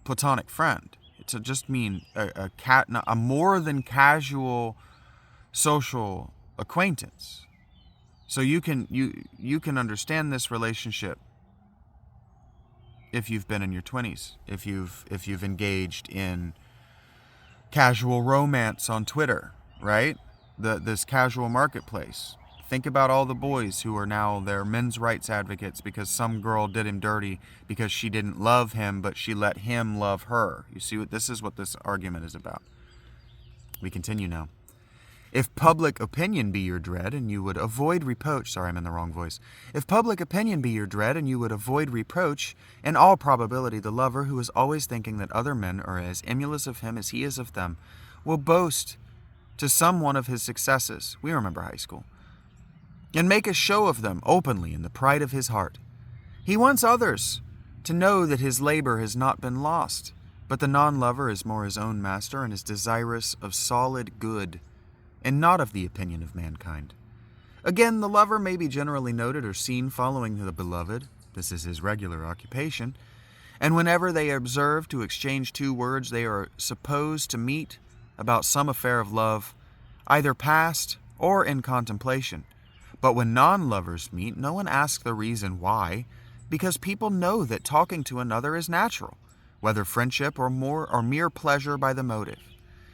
[SPEAKER 1] platonic friend. To just mean a more than casual social acquaintance. So you can understand this relationship if you've been in your 20s, if you've engaged in casual romance on Twitter, right? This casual marketplace. Think about all the boys who are now their men's rights advocates because some girl did him dirty because she didn't love him, but she let him love her. You see this is what this argument is about. We continue now. If public opinion be your dread, and you would avoid reproach... Sorry, I'm in the wrong voice. If public opinion be your dread, and you would avoid reproach, in all probability the lover, who is always thinking that other men are as emulous of him as he is of them, will boast to some one of his successes. We remember high school. And make a show of them openly in the pride of his heart. He wants others to know that his labor has not been lost, but the non-lover is more his own master and is desirous of solid good, and not of the opinion of mankind. Again, the lover may be generally noted or seen following the beloved. This is his regular occupation. And whenever they are observed to exchange two words, they are supposed to meet about some affair of love, either past or in contemplation. But when non-lovers meet, no one asks the reason why, because people know that talking to another is natural, whether friendship or mere pleasure by the motive.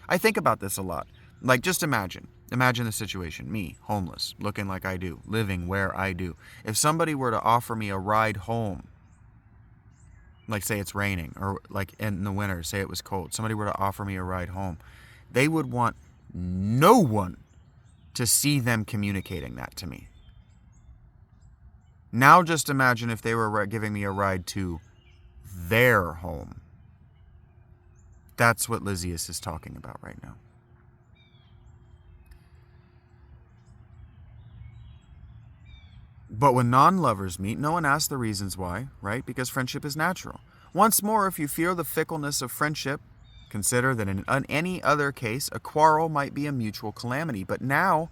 [SPEAKER 1] I think about this a lot. Like, just imagine the situation. Me, homeless, looking like I do, living where I do. If somebody were to offer me a ride home, like say it's raining, or like in the winter, say it was cold, somebody were to offer me a ride home, they would want no one to see them communicating that to me. Now just imagine if they were giving me a ride to their home. That's what Lysias is talking about right now. But when non-lovers meet, no one asks the reasons why, right? Because friendship is natural. Once more, if you fear the fickleness of friendship, consider that in any other case, a quarrel might be a mutual calamity. But now,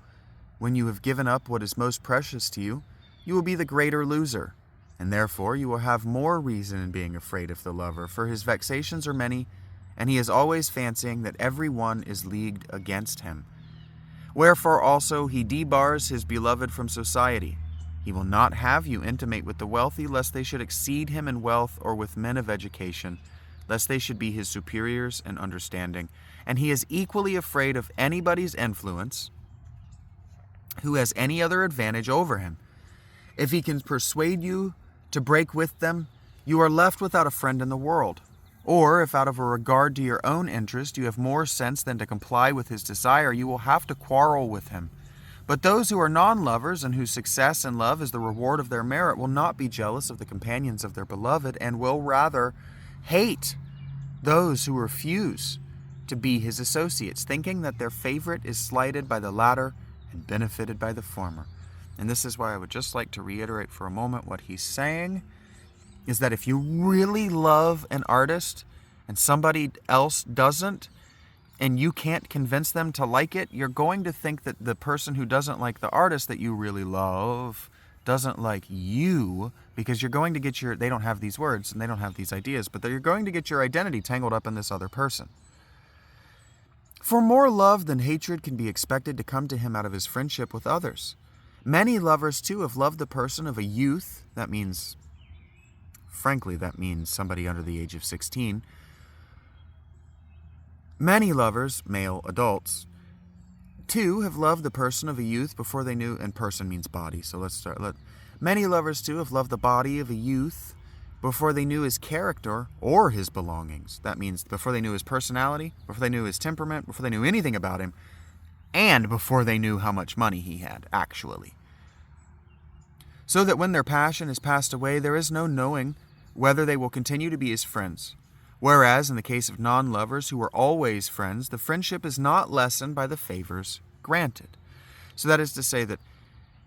[SPEAKER 1] when you have given up what is most precious to you, you will be the greater loser. And therefore, you will have more reason in being afraid of the lover, for his vexations are many, and he is always fancying that every one is leagued against him. Wherefore also he debars his beloved from society. He will not have you intimate with the wealthy, lest they should exceed him in wealth, or with men of education, lest they should be his superiors in understanding. And he is equally afraid of anybody's influence who has any other advantage over him. If he can persuade you to break with them, you are left without a friend in the world. Or, if out of a regard to your own interest you have more sense than to comply with his desire, you will have to quarrel with him. But those who are non-lovers, and whose success in love is the reward of their merit, will not be jealous of the companions of their beloved, and will rather hate those who refuse to to be his associates, thinking that their favorite is slighted by the latter and benefited by the former. And this is why I would just like to reiterate for a moment what he's saying, is that if you really love an artist and somebody else doesn't, and you can't convince them to like it, you're going to think that the person who doesn't like the artist that you really love doesn't like you, because you're going to get they don't have these words and they don't have these ideas, but you're going to get your identity tangled up in this other person. For more love than hatred can be expected to come to him out of his friendship with others. Many lovers, too, have loved the person of a youth, that means somebody under the age of 16. Many lovers, male adults, too, have loved the person of a youth before they knew, and person means body, so let's start. Many lovers, too, have loved the body of a youth before they knew his character or his belongings. That means before they knew his personality, before they knew his temperament, before they knew anything about him, and before they knew how much money he had, actually. So that when their passion is passed away, there is no knowing whether they will continue to be his friends. Whereas, in the case of non-lovers who were always friends, the friendship is not lessened by the favors granted. So that is to say that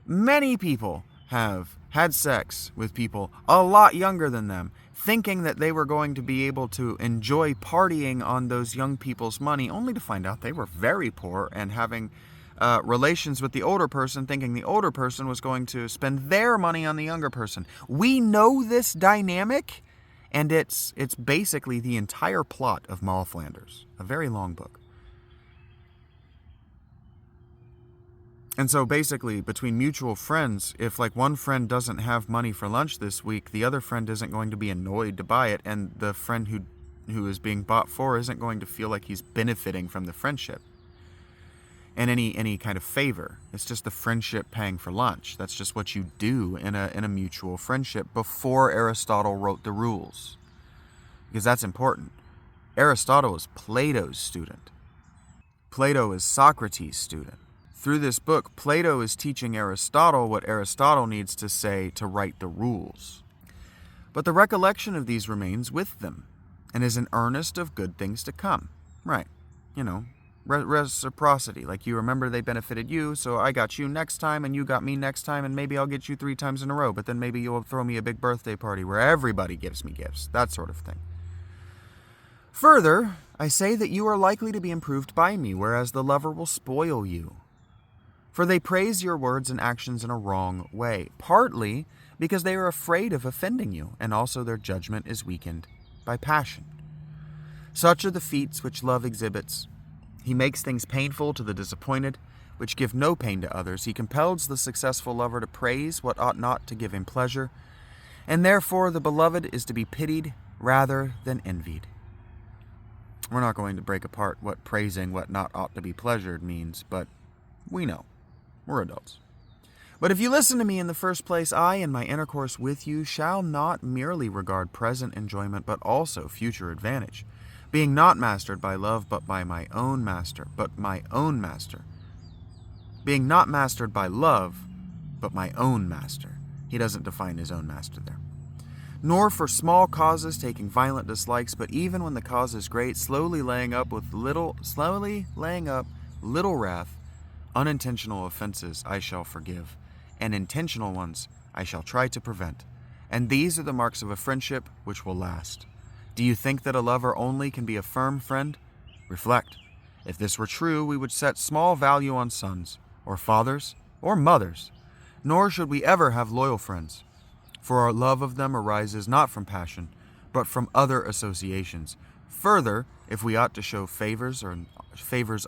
[SPEAKER 1] many people have had sex with people a lot younger than them, thinking that they were going to be able to enjoy partying on those young people's money, only to find out they were very poor, and having relations with the older person, thinking the older person was going to spend their money on the younger person. We know this dynamic, and it's basically the entire plot of Moll Flanders, a very long book. And so basically, between mutual friends, if like one friend doesn't have money for lunch this week, the other friend isn't going to be annoyed to buy it, and the friend who is being bought for isn't going to feel like he's benefiting from the friendship and any kind of favor. It's just the friendship paying for lunch. That's just what you do in a mutual friendship before Aristotle wrote the rules, because that's important. Aristotle is Plato's student. Plato is Socrates' student. Through this book, Plato is teaching Aristotle what Aristotle needs to say to write the rules. But the recollection of these remains with them, and is an earnest of good things to come. Right. Reciprocity. Like, you remember they benefited you, so I got you next time, and you got me next time, and maybe I'll get you 3 times in a row, but then maybe you'll throw me a big birthday party where everybody gives me gifts. That sort of thing. Further, I say that you are likely to be improved by me, whereas the lover will spoil you. For they praise your words and actions in a wrong way, partly because they are afraid of offending you, and also their judgment is weakened by passion. Such are the feats which love exhibits. He makes things painful to the disappointed, which give no pain to others. He compels the successful lover to praise what ought not to give him pleasure, and therefore the beloved is to be pitied rather than envied. We're not going to break apart what praising what not ought to be pleasured means, but we know. We're adults. But if you listen to me in the first place, I, in my intercourse with you, shall not merely regard present enjoyment, but also future advantage, being not mastered by love, but by my own master, Being not mastered by love, but my own master. He doesn't define his own master there. Nor for small causes taking violent dislikes, but even when the cause is great, slowly laying up little wrath. Unintentional offenses I shall forgive, and intentional ones I shall try to prevent. And these are the marks of a friendship which will last. Do you think that a lover only can be a firm friend? Reflect. If this were true, we would set small value on sons, or fathers, or mothers. Nor should we ever have loyal friends. For our love of them arises not from passion, but from other associations. Further, if we ought to show favors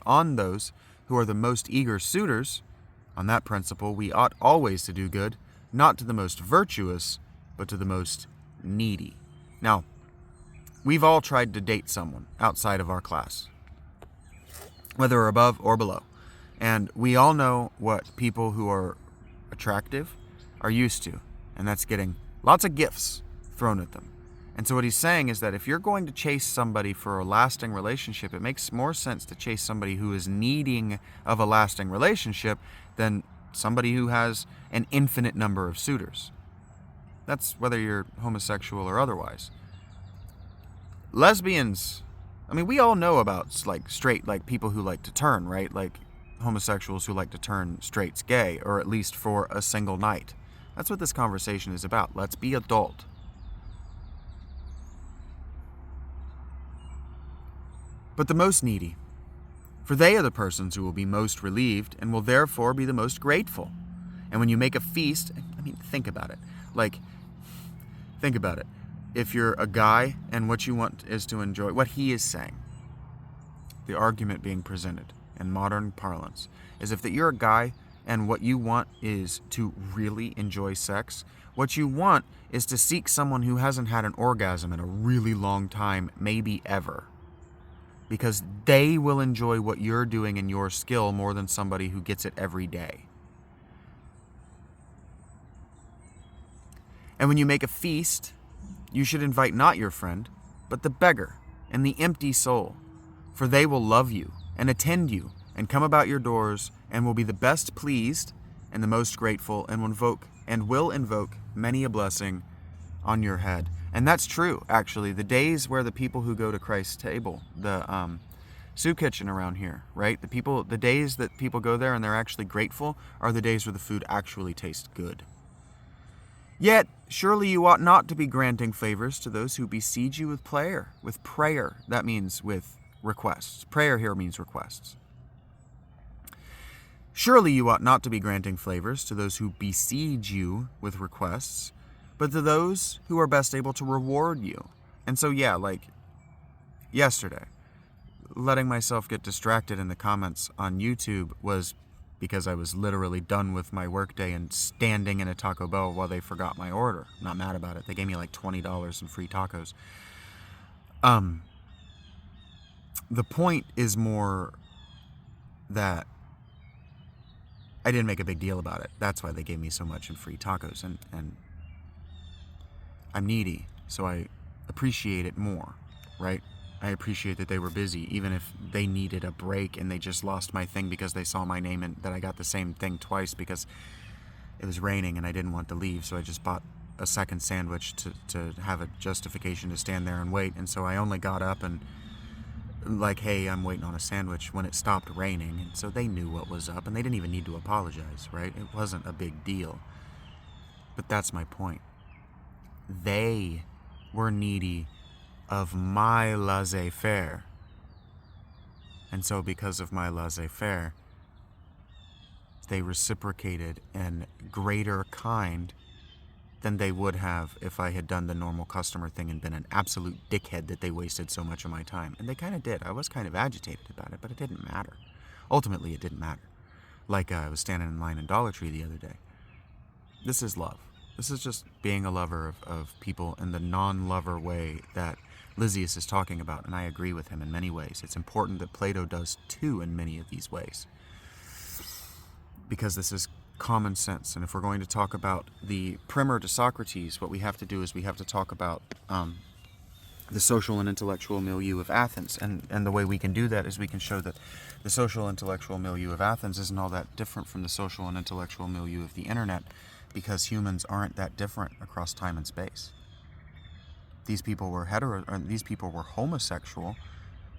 [SPEAKER 1] on those who are the most eager suitors, on that principle we ought always to do good, not to the most virtuous, but to the most needy. Now, we've all tried to date someone outside of our class, whether above or below, and we all know what people who are attractive are used to, and that's getting lots of gifts thrown at them. And so what he's saying is that if you're going to chase somebody for a lasting relationship, it makes more sense to chase somebody who is needing of a lasting relationship than somebody who has an infinite number of suitors. That's whether you're homosexual or otherwise. Lesbians I mean, we all know about, like, straight, like, people who like to turn, right? Like, homosexuals who like to turn straights gay, or at least for a single night. That's what this conversation is about. Let's be adult. But the most needy, for they are the persons who will be most relieved and will therefore be the most grateful. And when you make a feast, I mean, think about it. Like, think about it. If you're a guy and what you want is to enjoy, what he is saying, the argument being presented in modern parlance, is if that you're a guy and what you want is to really enjoy sex, what you want is to seek someone who hasn't had an orgasm in a really long time, maybe ever. Because they will enjoy what you're doing and your skill more than somebody who gets it every day. And when you make a feast, you should invite not your friend, but the beggar and the empty soul, for they will love you and attend you and come about your doors and will be the best pleased and the most grateful and will invoke many a blessing on your head. And that's true, actually. The days where the people who go to Christ's table, the soup kitchen around here, right? The days that people go there and they're actually grateful are the days where the food actually tastes good. Yet, surely you ought not to be granting favors to those who besiege you with prayer. With prayer, that means with requests. Prayer here means requests. Surely you ought not to be granting favors to those who besiege you with requests, but to those who are best able to reward you. And so, yeah, like yesterday, letting myself get distracted in the comments on YouTube was because I was literally done with my workday and standing in a Taco Bell while they forgot my order. I'm not mad about it. They gave me like $20 in free tacos. The point is more that I didn't make a big deal about it. That's why they gave me so much in free tacos. And I'm needy, so I appreciate it more, right? I appreciate that they were busy, even if they needed a break and they just lost my thing because they saw my name and that I got the same thing twice because it was raining and I didn't want to leave, so I just bought a second sandwich to have a justification to stand there and wait. And so I only got up and like, hey, I'm waiting on a sandwich when it stopped raining. And so they knew what was up and they didn't even need to apologize, right? It wasn't a big deal. But that's my point. They were needy of my laissez-faire. And so because of my laissez-faire, they reciprocated in greater kind than they would have if I had done the normal customer thing and been an absolute dickhead that they wasted so much of my time. And they kind of did. I was kind of agitated about it, but it didn't matter. Ultimately, it didn't matter. Like I was standing in line in Dollar Tree the other day. This is love. This is just being a lover of people in the non-lover way that Lysias is talking about, and I agree with him in many ways. It's important that Plato does too in many of these ways, because this is common sense. And if we're going to talk about the primer to Socrates, what we have to do is we have to talk about the social and intellectual milieu of Athens. And the way we can do that is we can show that the social intellectual milieu of Athens isn't all that different from the social and intellectual milieu of the internet, because humans aren't that different across time and space. These people were homosexual.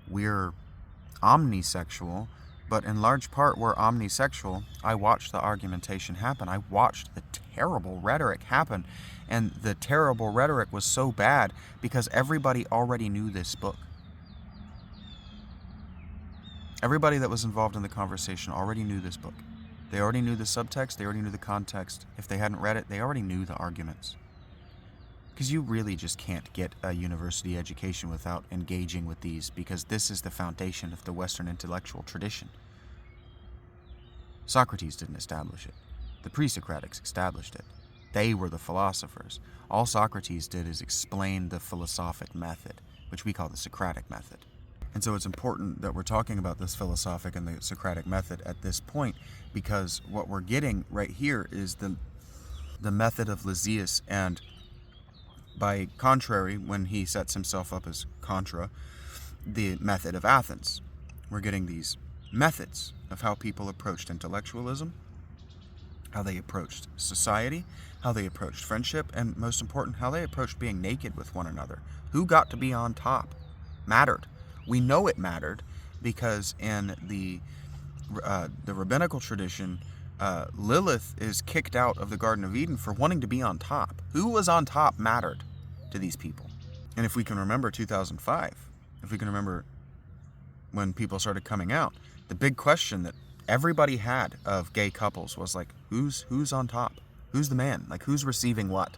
[SPEAKER 1] We're omnisexual. But in large part, we're omnisexual. I watched the argumentation happen. I watched the terrible rhetoric happen. And the terrible rhetoric was so bad because everybody already knew this book. Everybody that was involved in the conversation already knew this book. They already knew the subtext. They already knew the context. If they hadn't read it, they already knew the arguments. Because you really just can't get a university education without engaging with these, because this is the foundation of the Western intellectual tradition. Socrates didn't establish it. The pre-Socratics established it. They were the philosophers. All Socrates did is explain the philosophic method, which we call the Socratic method. And so it's important that we're talking about this philosophic and the Socratic method at this point, because what we're getting right here is the method of Lysias, and by contrary, when he sets himself up as contra, the method of Athens. We're getting these methods of how people approached intellectualism, how they approached society, how they approached friendship, and most important, how they approached being naked with one another. Who got to be on top mattered. We know it mattered because in the rabbinical tradition, Lilith is kicked out of the Garden of Eden for wanting to be on top. Who was on top mattered to these people. And if we can remember 2005, if we can remember when people started coming out, the big question that everybody had of gay couples was like, who's on top? Who's the man? Like, who's receiving what?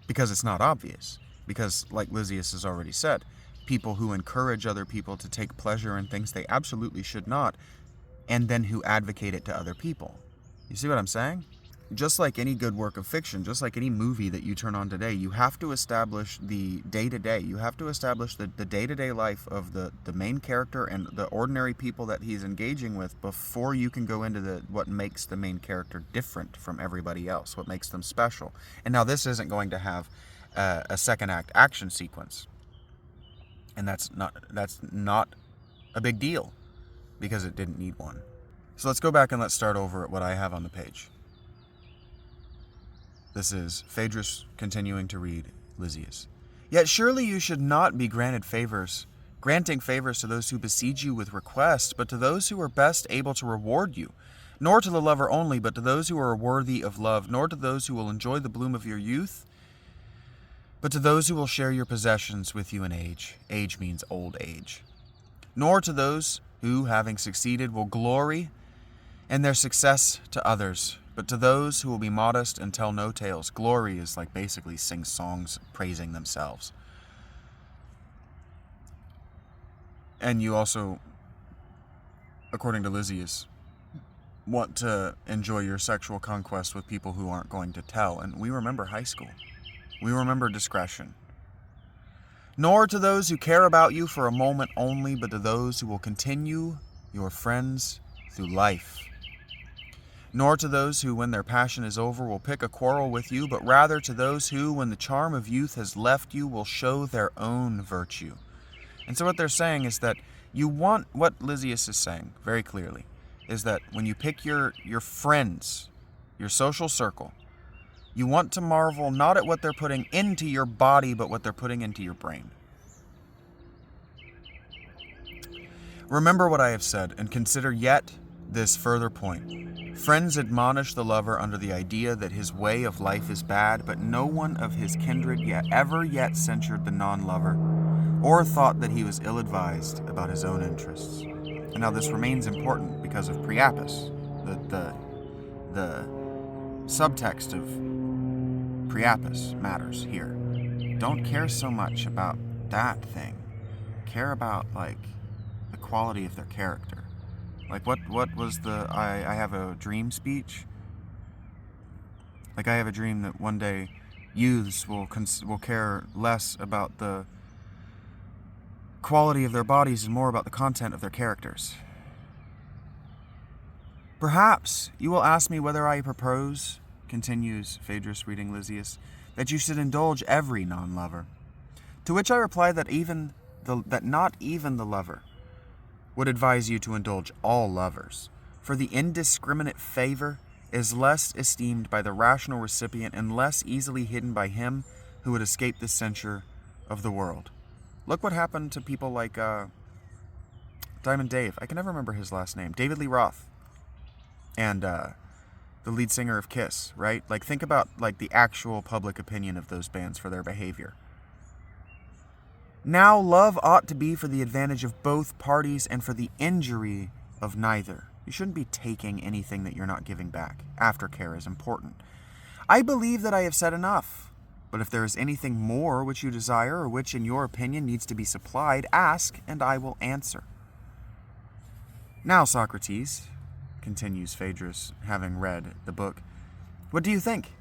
[SPEAKER 1] Because it's not obvious. Because, like Lysias has already said, people who encourage other people to take pleasure in things they absolutely should not, and then who advocate it to other people. You see what I'm saying? Just like any good work of fiction, just like any movie that you turn on today, you have to establish the day-to-day. You have to establish the day-to-day life of the main character and the ordinary people that he's engaging with before you can go into what makes the main character different from everybody else, what makes them special. And now this isn't going to have a second act action sequence. And that's not a big deal because it didn't need one. So let's go back and let's start over at what I have on the page. This is Phaedrus continuing to read Lysias. Yet surely you should not be granting favors to those who besiege you with requests, but to those who are best able to reward you, nor to the lover only, but to those who are worthy of love, nor to those who will enjoy the bloom of your youth, but to those who will share your possessions with you in age. Age means old age. Nor to those who, having succeeded, will glory in their success to others, but to those who will be modest and tell no tales. Glory is like basically sing songs praising themselves. And you also, according to Lysias, want to enjoy your sexual conquest with people who aren't going to tell. And we remember high school. We remember discretion. Nor to those who care about you for a moment only, but to those who will continue your friends through life. Nor to those who, when their passion is over, will pick a quarrel with you, but rather to those who, when the charm of youth has left you, will show their own virtue. And so what they're saying is that you want, what Lysias is saying very clearly, is that when you pick your friends, your social circle, you want to marvel not at what they're putting into your body, but what they're putting into your brain. Remember what I have said, and consider yet this further point. Friends admonish the lover under the idea that his way of life is bad, but no one of his kindred ever yet censured the non-lover, or thought that he was ill-advised about his own interests. And now this remains important because of Priapus. The subtext of Priapus matters here. Don't care so much about that thing. Care about, like, the quality of their character. Like, what was the I have a dream speech? Like, I have a dream that one day youths will care less about the quality of their bodies and more about the content of their characters. Perhaps you will ask me whether I propose, continues Phaedrus reading Lysias, that you should indulge every non-lover. To which I reply that not even the lover would advise you to indulge all lovers, for the indiscriminate favor is less esteemed by the rational recipient and less easily hidden by him who would escape the censure of the world. Look what happened to people like Diamond Dave. I can never remember his last name. David Lee Roth. And the lead singer of Kiss, right? Like, think about, like, the actual public opinion of those bands for their behavior. Now, love ought to be for the advantage of both parties and for the injury of neither. You shouldn't be taking anything that you're not giving back. Aftercare is important. I believe that I have said enough. But if there is anything more which you desire, or which in your opinion needs to be supplied, ask, and I will answer. Now, Socrates, continues Phaedrus, having read the book, what do you think?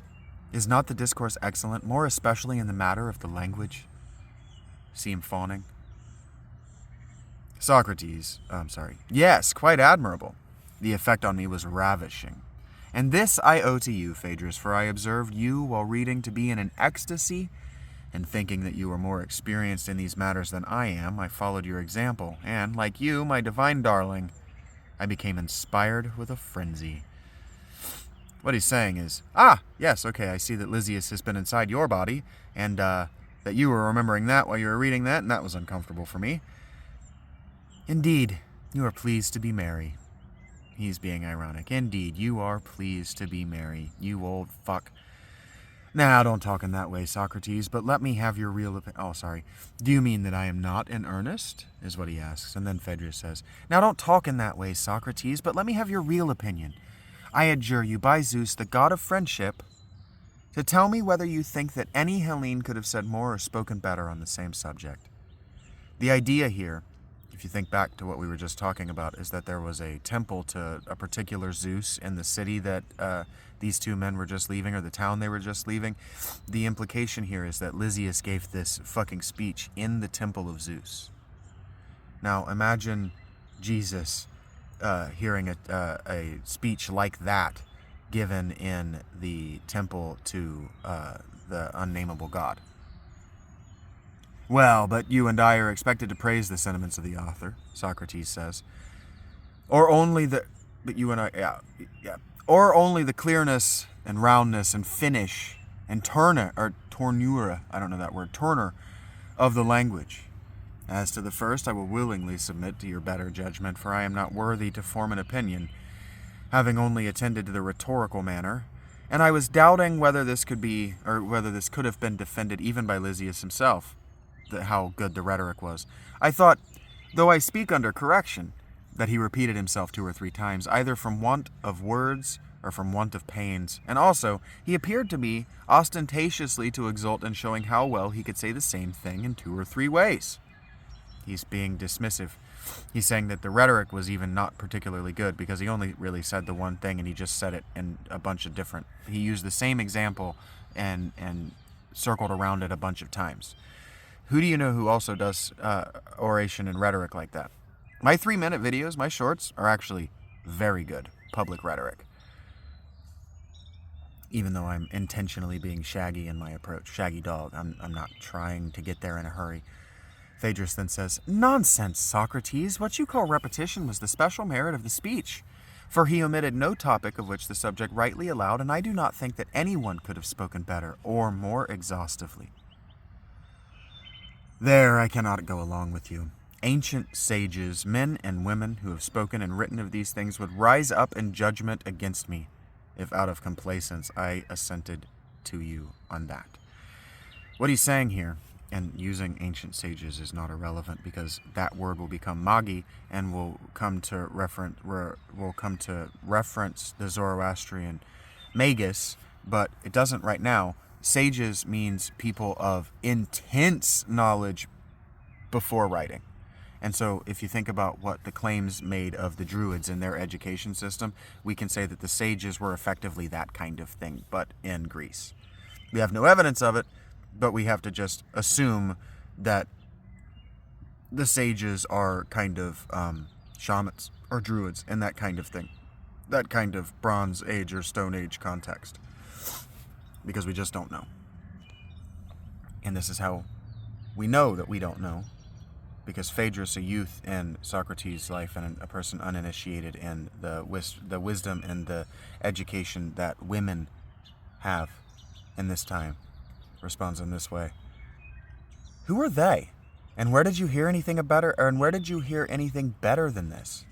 [SPEAKER 1] Is not the discourse excellent, more especially in the matter of the language? See him fawning. Socrates, yes, quite admirable. The effect on me was ravishing. And this I owe to you, Phaedrus, for I observed you while reading to be in an ecstasy, and thinking that you were more experienced in these matters than I am, I followed your example, and, like you, my divine darling, I became inspired with a frenzy. What he's saying is, yes, okay, I see that Lysias has been inside your body, and that you were remembering that while you were reading that, and that was uncomfortable for me. Indeed, you are pleased to be merry. He's being ironic. Indeed, you are pleased to be merry, you old fuck. Now, don't talk in that way, Socrates, but let me have your real opinion. Oh, sorry. Do you mean that I am not in earnest? Is what he asks. And then Phaedrus says, Now don't talk in that way, Socrates, but let me have your real opinion. I adjure you by Zeus, the god of friendship, to tell me whether you think that any Hellene could have said more or spoken better on the same subject. The idea here, if you think back to what we were just talking about, is that there was a temple to a particular Zeus in the city that these two men were just leaving, or the town they were just leaving. The implication here is that Lysias gave this fucking speech in the temple of Zeus. Now, imagine Jesus hearing a speech like that given in the temple to the unnameable god. Well, but you and I are expected to praise the sentiments of the author, Socrates says. Or only the... But you and I... Yeah. Or only the clearness and roundness and finish and tournure, I don't know that word, turner of the language. As to the first, I will willingly submit to your better judgment, for I am not worthy to form an opinion, having only attended to the rhetorical manner, and I was doubting whether this could have been defended even by Lysias himself, how good the rhetoric was. I thought, though I speak under correction, that he repeated himself 2 or 3 times, either from want of words or from want of pains, and also he appeared to me ostentatiously to exult in showing how well he could say the same thing in 2 or 3 ways. He's being dismissive. He's saying that the rhetoric was even not particularly good because he only really said the one thing and he just said it in a bunch of different... He used the same example and circled around it a bunch of times. Who do you know who also does oration and rhetoric like that? My 3-minute videos, my shorts, are actually very good public rhetoric. Even though I'm intentionally being shaggy in my approach. Shaggy dog. I'm not trying to get there in a hurry. Phaedrus then says, Nonsense, Socrates. What you call repetition was the special merit of the speech. For he omitted no topic of which the subject rightly allowed, and I do not think that anyone could have spoken better or more exhaustively. There, I cannot go along with you. Ancient sages, men and women who have spoken and written of these things would rise up in judgment against me, if out of complacence I assented to you on that. What he's saying here, and using ancient sages is not irrelevant because that word will become magi and will come to reference the Zoroastrian magus, but it doesn't right now. Sages means people of intense knowledge before writing. And so if you think about what the claims made of the Druids in their education system, we can say that the sages were effectively that kind of thing, but in Greece. We have no evidence of it, but we have to just assume that the sages are kind of shamans or druids and that kind of thing. That kind of Bronze Age or Stone Age context. Because we just don't know. And this is how we know that we don't know. Because Phaedrus, a youth in Socrates' life and a person uninitiated in the wisdom and the education that women have in this time, responds in this way. Who are they? And where did you hear anything better than this?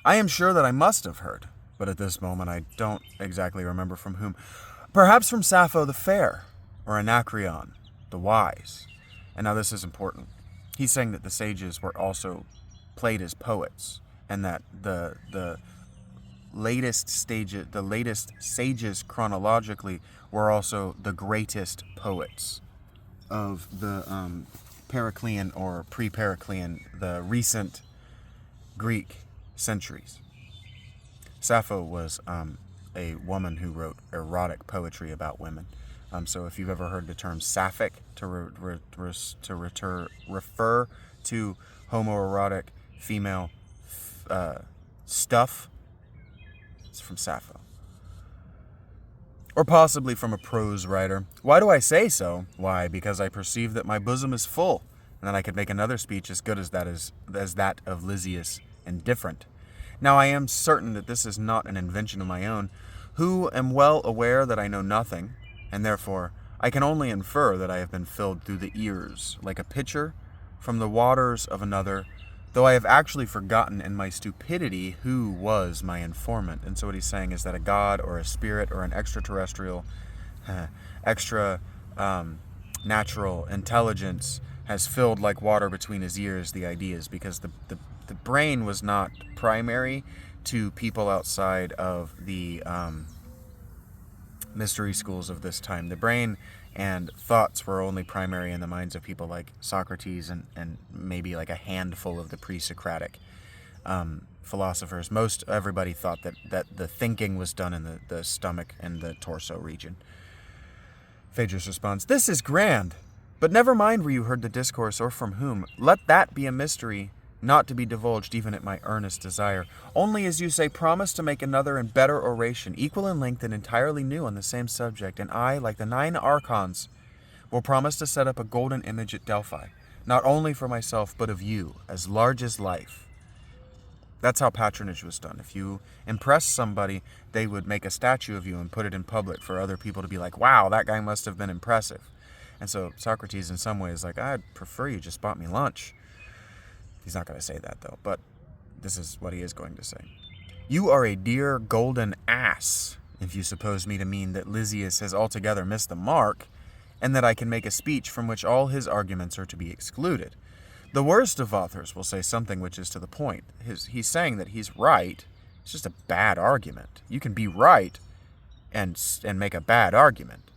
[SPEAKER 1] I am sure that I must have heard, but at this moment I don't exactly remember from whom. Perhaps from Sappho the Fair, or Anacreon the Wise. And now this is important. He's saying that the sages were also played as poets, and that the latest sages chronologically were also the greatest poets of the Periclean or pre-Periclean, the recent Greek centuries. Sappho was a woman who wrote erotic poetry about women. So if you've ever heard the term sapphic to refer to homoerotic female stuff, it's from Sappho. Or possibly from a prose writer. Why do I say so? Why, because I perceive that my bosom is full, and that I could make another speech as good as that of Lysias, and different. Now I am certain that this is not an invention of my own, who am well aware that I know nothing, and therefore I can only infer that I have been filled through the ears, like a pitcher from the waters of another, though I have actually forgotten in my stupidity who was my informant. And so what he's saying is that a god or a spirit or an extraterrestrial, natural intelligence has filled like water between his ears the ideas, because the brain was not primary to people outside of the mystery schools of this time. The brain and thoughts were only primary in the minds of people like Socrates and maybe like a handful of the pre-Socratic philosophers. Everybody thought that the thinking was done in the stomach and the torso region. Phaedrus responds, "This is grand, but never mind where you heard the discourse or from whom. Let that be a mystery, not to be divulged even at my earnest desire. Only, as you say, promise to make another and better oration, equal in length and entirely new on the same subject, and I, like the 9 archons, will promise to set up a golden image at Delphi, not only for myself, but of you, as large as life." That's how patronage was done. If you impressed somebody, they would make a statue of you and put it in public for other people to be like, wow, that guy must have been impressive. And so Socrates, in some ways, like, I'd prefer you just bought me lunch. He's not going to say that, though, but this is what he is going to say. "You are a dear golden ass, if you suppose me to mean that Lysias has altogether missed the mark, and that I can make a speech from which all his arguments are to be excluded. The worst of authors will say something which is to the point. He's saying that he's right. It's just a bad argument. You can be right and make a bad argument.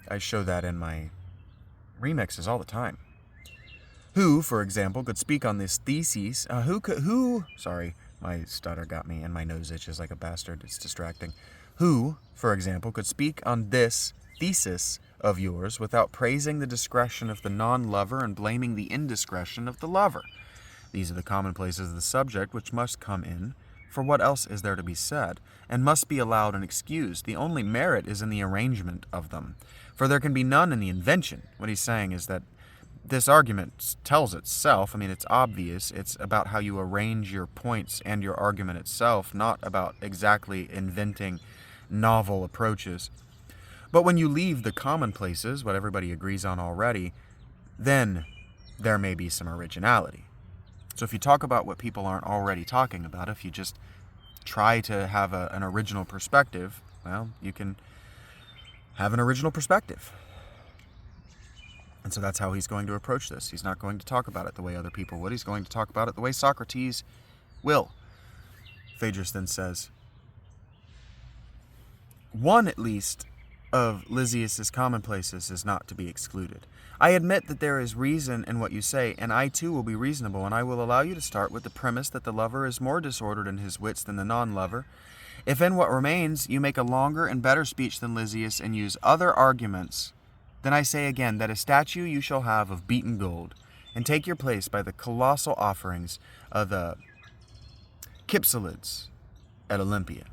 [SPEAKER 1] I show that in my remixes all the time. Who, for example, could speak on this thesis? Sorry, my stutter got me and my nose itches like a bastard. It's distracting. Who, for example, could speak on this thesis of yours without praising the discretion of the non-lover and blaming the indiscretion of the lover? These are the commonplaces of the subject which must come in, for what else is there to be said, and must be allowed and excused. The only merit is in the arrangement of them, for there can be none in the invention. What he's saying is that this argument tells itself. I mean, it's obvious. It's about how you arrange your points and your argument itself, not about exactly inventing novel approaches. But when you leave the commonplaces, what everybody agrees on already, then there may be some originality. So if you talk about what people aren't already talking about, if you just try to have an original perspective, well, you can have an original perspective. And so that's how he's going to approach this. He's not going to talk about it the way other people would. He's going to talk about it the way Socrates will. Phaedrus then says, "One, at least, of Lysias's commonplaces is not to be excluded. I admit that there is reason in what you say, and I too will be reasonable, and I will allow you to start with the premise that the lover is more disordered in his wits than the non-lover. If in what remains you make a longer and better speech than Lysias and use other arguments, then I say again that a statue you shall have of beaten gold, and take your place by the colossal offerings of the Cypselids at Olympia."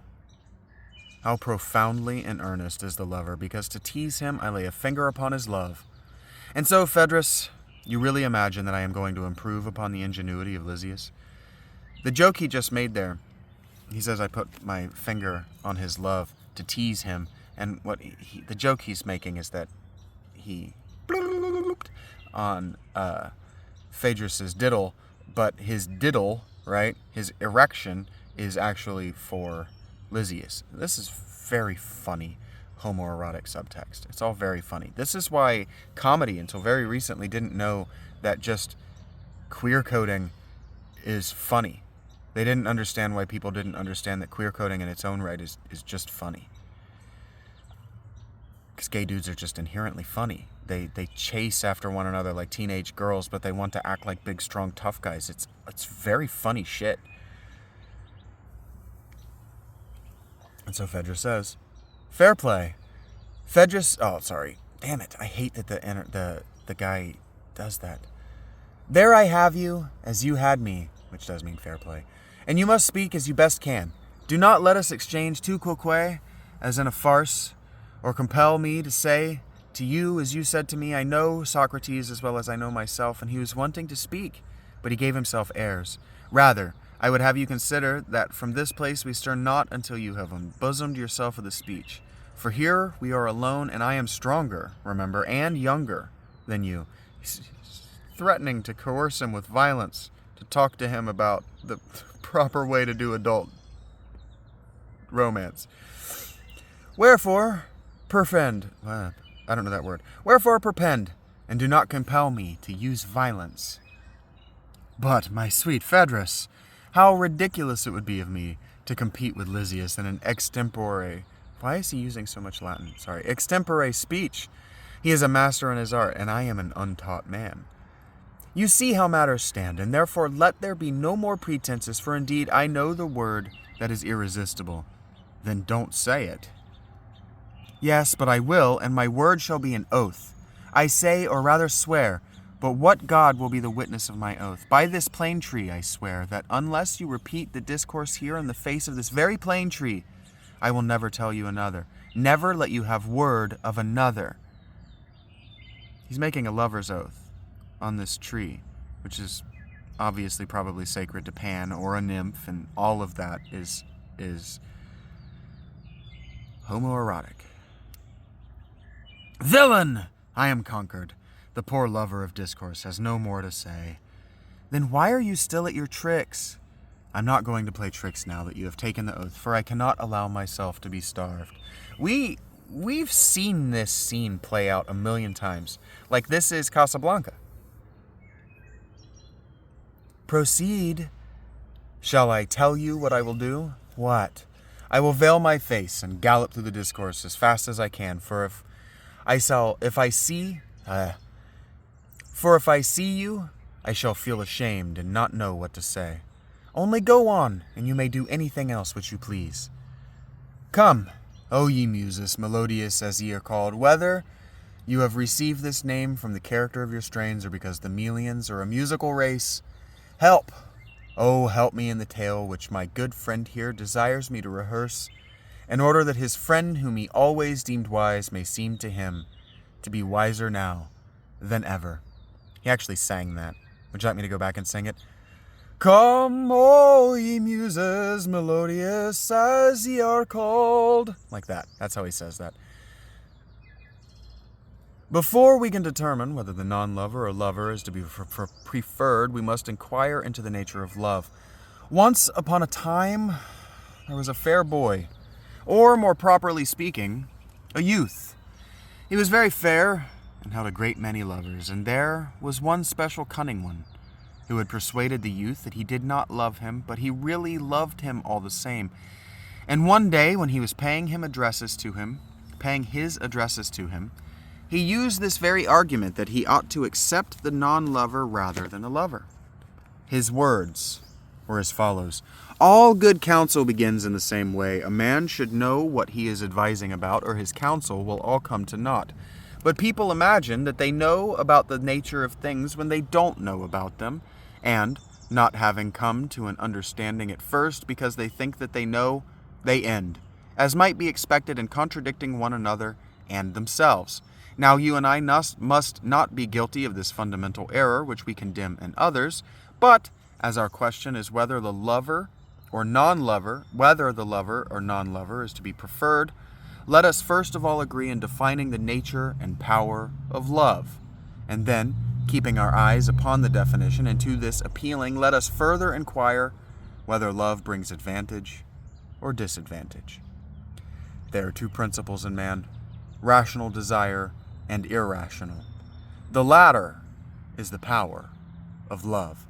[SPEAKER 1] How profoundly in earnest is the lover, because to tease him I lay a finger upon his love. And so, Phaedrus, you really imagine that I am going to improve upon the ingenuity of Lysias? The joke he just made there, he says I put my finger on his love to tease him, and the joke he's making is that he on Phaedrus's diddle, but his diddle, right, his erection is actually for Lysias. This is very funny homoerotic subtext. It's all very funny. This is why comedy, until very recently, didn't know that just queer coding is funny. They didn't understand why people didn't understand that queer coding in its own right is just funny. Because gay dudes are just inherently funny. They chase after one another like teenage girls, but they want to act like big, strong, tough guys. It's very funny shit. And so Phaedrus says, "Fair play. Phaedrus," oh, sorry. Damn it. I hate that the guy does that. "There I have you, as you had me," which does mean fair play. "And you must speak as you best can. Do not let us exchange tu quoque, as in a farce, or compel me to say to you, as you said to me, I know Socrates as well as I know myself, and he was wanting to speak, but he gave himself airs. Rather, I would have you consider that from this place we stir not until you have unbosomed yourself of the speech. For here we are alone, and I am stronger, remember, and younger than you. He's threatening to coerce him with violence, to talk to him about the proper way to do adult romance. Wherefore, perpend. I don't know that word. Wherefore, perpend, and do not compel me to use violence. But, my sweet Phaedrus, how ridiculous it would be of me to compete with Lysias in an extempore. Why is he using so much Latin? Sorry. Extempore speech. He is a master in his art, and I am an untaught man. You see how matters stand, and therefore let there be no more pretenses, for indeed I know the word that is irresistible. Then don't say it. Yes, but I will, and my word shall be an oath. I say, or rather swear, but what God will be the witness of my oath? By this plane tree I swear, that unless you repeat the discourse here in the face of this very plane tree, I will never tell you another, never let you have word of another. He's making a lover's oath on this tree, which is obviously probably sacred to Pan or a nymph, and all of that is homoerotic. Villain! I am conquered. The poor lover of discourse has no more to say. Then why are you still at your tricks? I'm not going to play tricks now that you have taken the oath, for I cannot allow myself to be starved. We've seen this scene play out a million times. Like, this is Casablanca. Proceed. Shall I tell you what I will do? What? I will veil my face and gallop through the discourse as fast as I can, for if I see you, I shall feel ashamed and not know what to say. Only go on, and you may do anything else which you please. Come, O ye muses, melodious as ye are called, whether you have received this name from the character of your strains or because the Melians are a musical race, help, oh, help me in the tale which my good friend here desires me to rehearse, in order that his friend whom he always deemed wise may seem to him to be wiser now than ever. He actually sang that. Would you like me to go back and sing it? Come, all ye muses, melodious as ye are called. Like that. That's how he says that. Before we can determine whether the non-lover or lover is to be preferred, we must inquire into the nature of love. Once upon a time, there was a fair boy, or more properly speaking, a youth. He was very fair and had a great many lovers, and there was one special cunning one, who had persuaded the youth that he did not love him, but he really loved him all the same. And one day, when he was paying his addresses to him, he used this very argument that he ought to accept the non-lover rather than the lover. His words were as follows. All good counsel begins in the same way. A man should know what he is advising about, or his counsel will all come to naught. But people imagine that they know about the nature of things when they don't know about them, and, not having come to an understanding at first because they think that they know, they end, as might be expected, in contradicting one another and themselves. Now you and I must not be guilty of this fundamental error which we condemn in others, but, as our question is whether the lover or non-lover is to be preferred, let us first of all agree in defining the nature and power of love, and then, keeping our eyes upon the definition, and to this appealing, let us further inquire whether love brings advantage or disadvantage. There are two principles in man, rational desire and irrational. The latter is the power of love.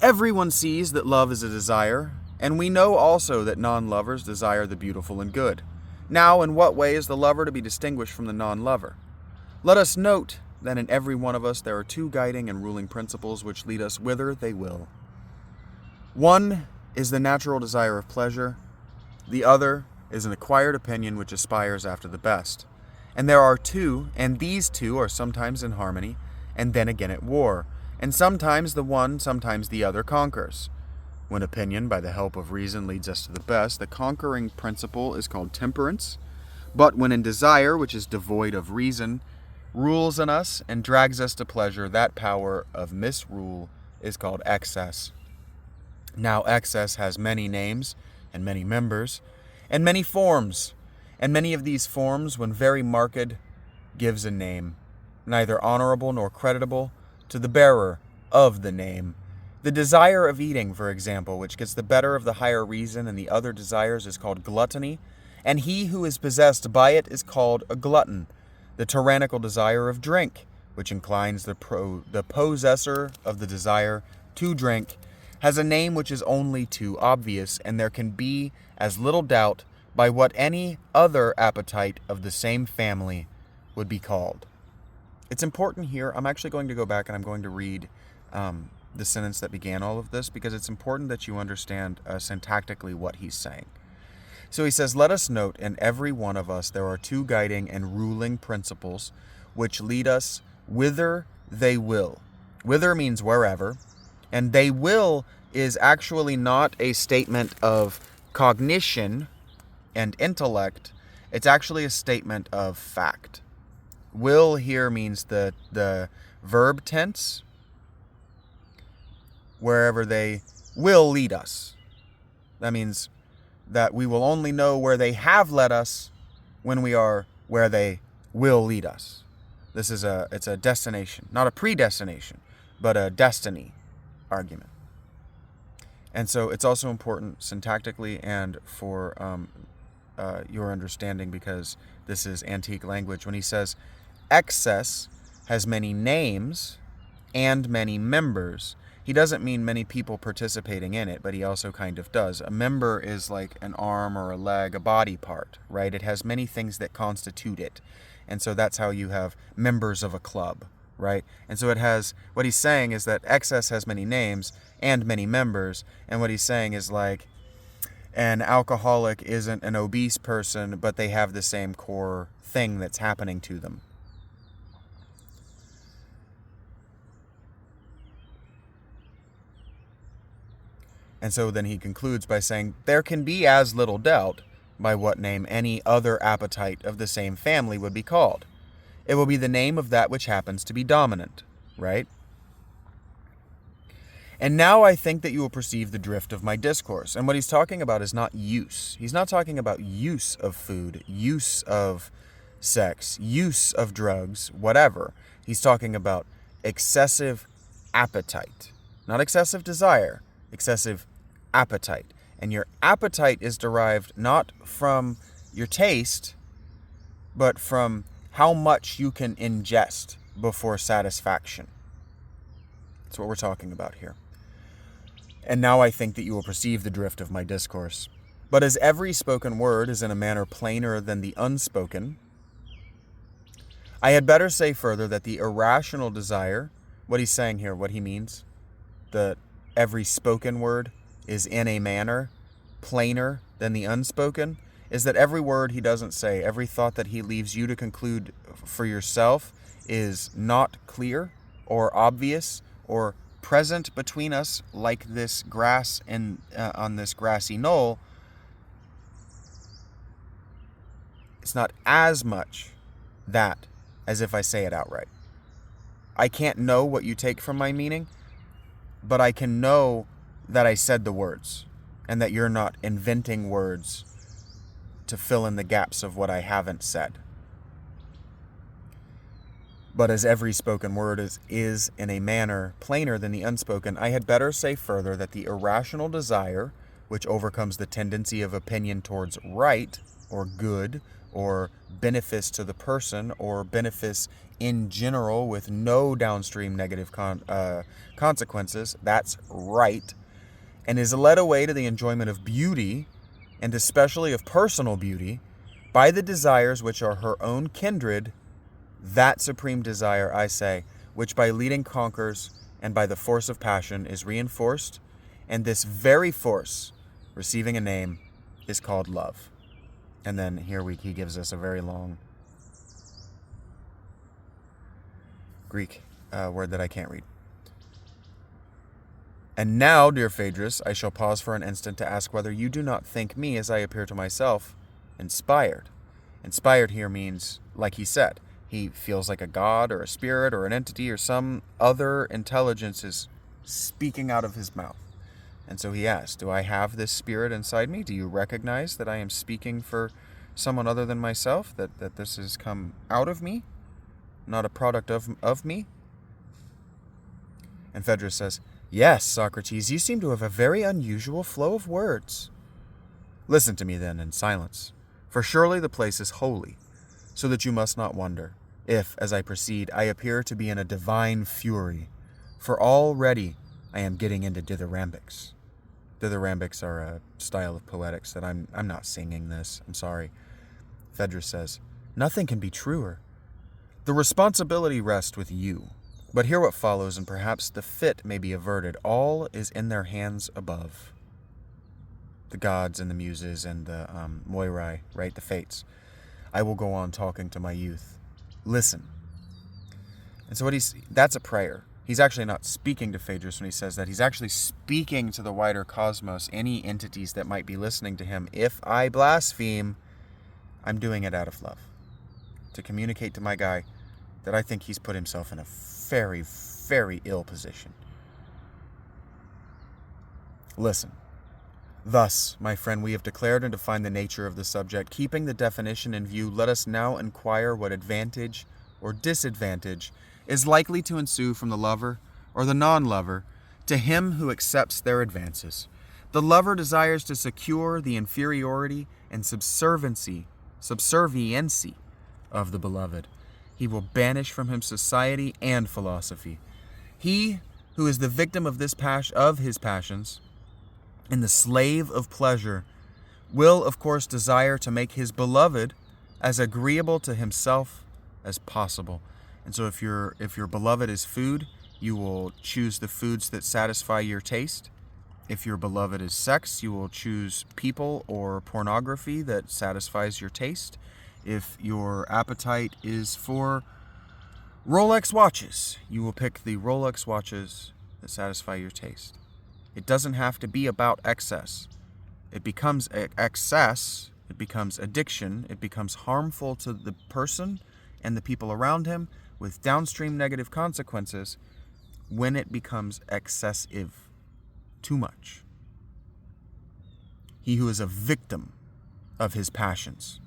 [SPEAKER 1] Everyone sees that love is a desire, and we know also that non-lovers desire the beautiful and good. Now, in what way is the lover to be distinguished from the non-lover? Let us note that in every one of us there are two guiding and ruling principles which lead us whither they will. One is the natural desire of pleasure. The other is an acquired opinion which aspires after the best. And there are two, and these two are sometimes in harmony, and then again at war. And sometimes the one, sometimes the other conquers. When opinion, by the help of reason, leads us to the best, the conquering principle is called temperance. But when in desire, which is devoid of reason, rules in us and drags us to pleasure, that power of misrule is called excess. Now excess has many names and many members and many forms, And many of these forms, when very marked, gives a name, neither honorable nor creditable, to the bearer of the name. The desire of eating, for example, which gets the better of the higher reason and the other desires, is called gluttony, and he who is possessed by it is called a glutton. The tyrannical desire of drink, which inclines the possessor of the desire to drink, has a name which is only too obvious, and there can be as little doubt by what any other appetite of the same family would be called. It's important here. I'm actually going to go back and I'm going to read the sentence that began all of this, because it's important that you understand syntactically what he's saying. So he says, let us note in every one of us there are two guiding and ruling principles which lead us whither they will. Whither means wherever, and they will is actually not a statement of cognition and intellect. It's actually a statement of fact. Will here means the verb tense, wherever they will lead us. That means that we will only know where they have led us when we are where they will lead us. It's a destination, not a predestination, but a destiny argument. And so it's also important syntactically and for your understanding, because this is antique language. When he says excess has many names and many members, he doesn't mean many people participating in it, but he also kind of does. A member is like an arm or a leg, a body part, right? It has many things that constitute it. And so that's how you have members of a club, right? And so it has, what he's saying is that excess has many names and many members. And what he's saying is like, an alcoholic isn't an obese person, but they have the same core thing that's happening to them. And so then he concludes by saying, there can be as little doubt by what name any other appetite of the same family would be called. It will be the name of that which happens to be dominant, right? And now I think that you will perceive the drift of my discourse. And what he's talking about is not use. He's not talking about use of food, use of sex, use of drugs, whatever. He's talking about excessive appetite, not excessive desire, excessive appetite. And your appetite is derived not from your taste, but from how much you can ingest before satisfaction. That's what we're talking about here. And now I think that you will perceive the drift of my discourse. But as every spoken word is in a manner plainer than the unspoken, I had better say further that the irrational desire, what he's saying here, what he means, that every spoken word is in a manner plainer than the unspoken, is that every word he doesn't say, every thought that he leaves you to conclude for yourself is not clear or obvious or present between us like this grass and on this grassy knoll. It's not as much that as if I say it outright. I can't know what you take from my meaning, but I can know that I said the words and that you're not inventing words to fill in the gaps of what I haven't said. But as every spoken word is in a manner plainer than the unspoken, I had better say further that the irrational desire, which overcomes the tendency of opinion towards right or good or benefice to the person or benefice in general with no downstream negative consequences, that's right, and is led away to the enjoyment of beauty, and especially of personal beauty, by the desires which are her own kindred, that supreme desire, I say, which by leading conquers, and by the force of passion is reinforced, and this very force, receiving a name, is called love. And then here he gives us a very long Greek word that I can't read. And now, dear Phaedrus, I shall pause for an instant to ask whether you do not think me, as I appear to myself, inspired. Inspired here means, like he said, he feels like a god or a spirit or an entity or some other intelligence is speaking out of his mouth. And so he asks, do I have this spirit inside me? Do you recognize that I am speaking for someone other than myself, that this has come out of me, not a product of me? And Phaedrus says, "Yes, Socrates, you seem to have a very unusual flow of words." "Listen to me then in silence, for surely the place is holy, so that you must not wonder, if, as I proceed, I appear to be in a divine fury, for already I am getting into dithyrambics." Dithyrambics are a style of poetics that I'm not singing this, I'm sorry. Phaedrus says, "Nothing can be truer. The responsibility rests with you. But hear what follows, and perhaps the fit may be averted. All is in their hands above." The gods and the muses and the moirai, right, the fates. "I will go on talking to my youth. Listen." And so that's a prayer. He's actually not speaking to Phaedrus when he says that. He's actually speaking to the wider cosmos, any entities that might be listening to him. If I blaspheme, I'm doing it out of love, to communicate to my guy that I think he's put himself in a very, very ill position. Listen. Thus, my friend, we have declared and defined the nature of the subject. Keeping the definition in view, let us now inquire what advantage or disadvantage is likely to ensue from the lover or the non-lover to him who accepts their advances. The lover desires to secure the inferiority and subserviency of the beloved. He will banish from him society and philosophy. He who is the victim of his passions and the slave of pleasure will, of course, desire to make his beloved as agreeable to himself as possible. And so if your beloved is food, you will choose the foods that satisfy your taste. If your beloved is sex, you will choose people or pornography that satisfies your taste. If your appetite is for Rolex watches, you will pick the Rolex watches that satisfy your taste. It doesn't have to be about excess. It becomes excess, it becomes addiction, it becomes harmful to the person and the people around him with downstream negative consequences when it becomes excessive, too much. He who is a victim of his passions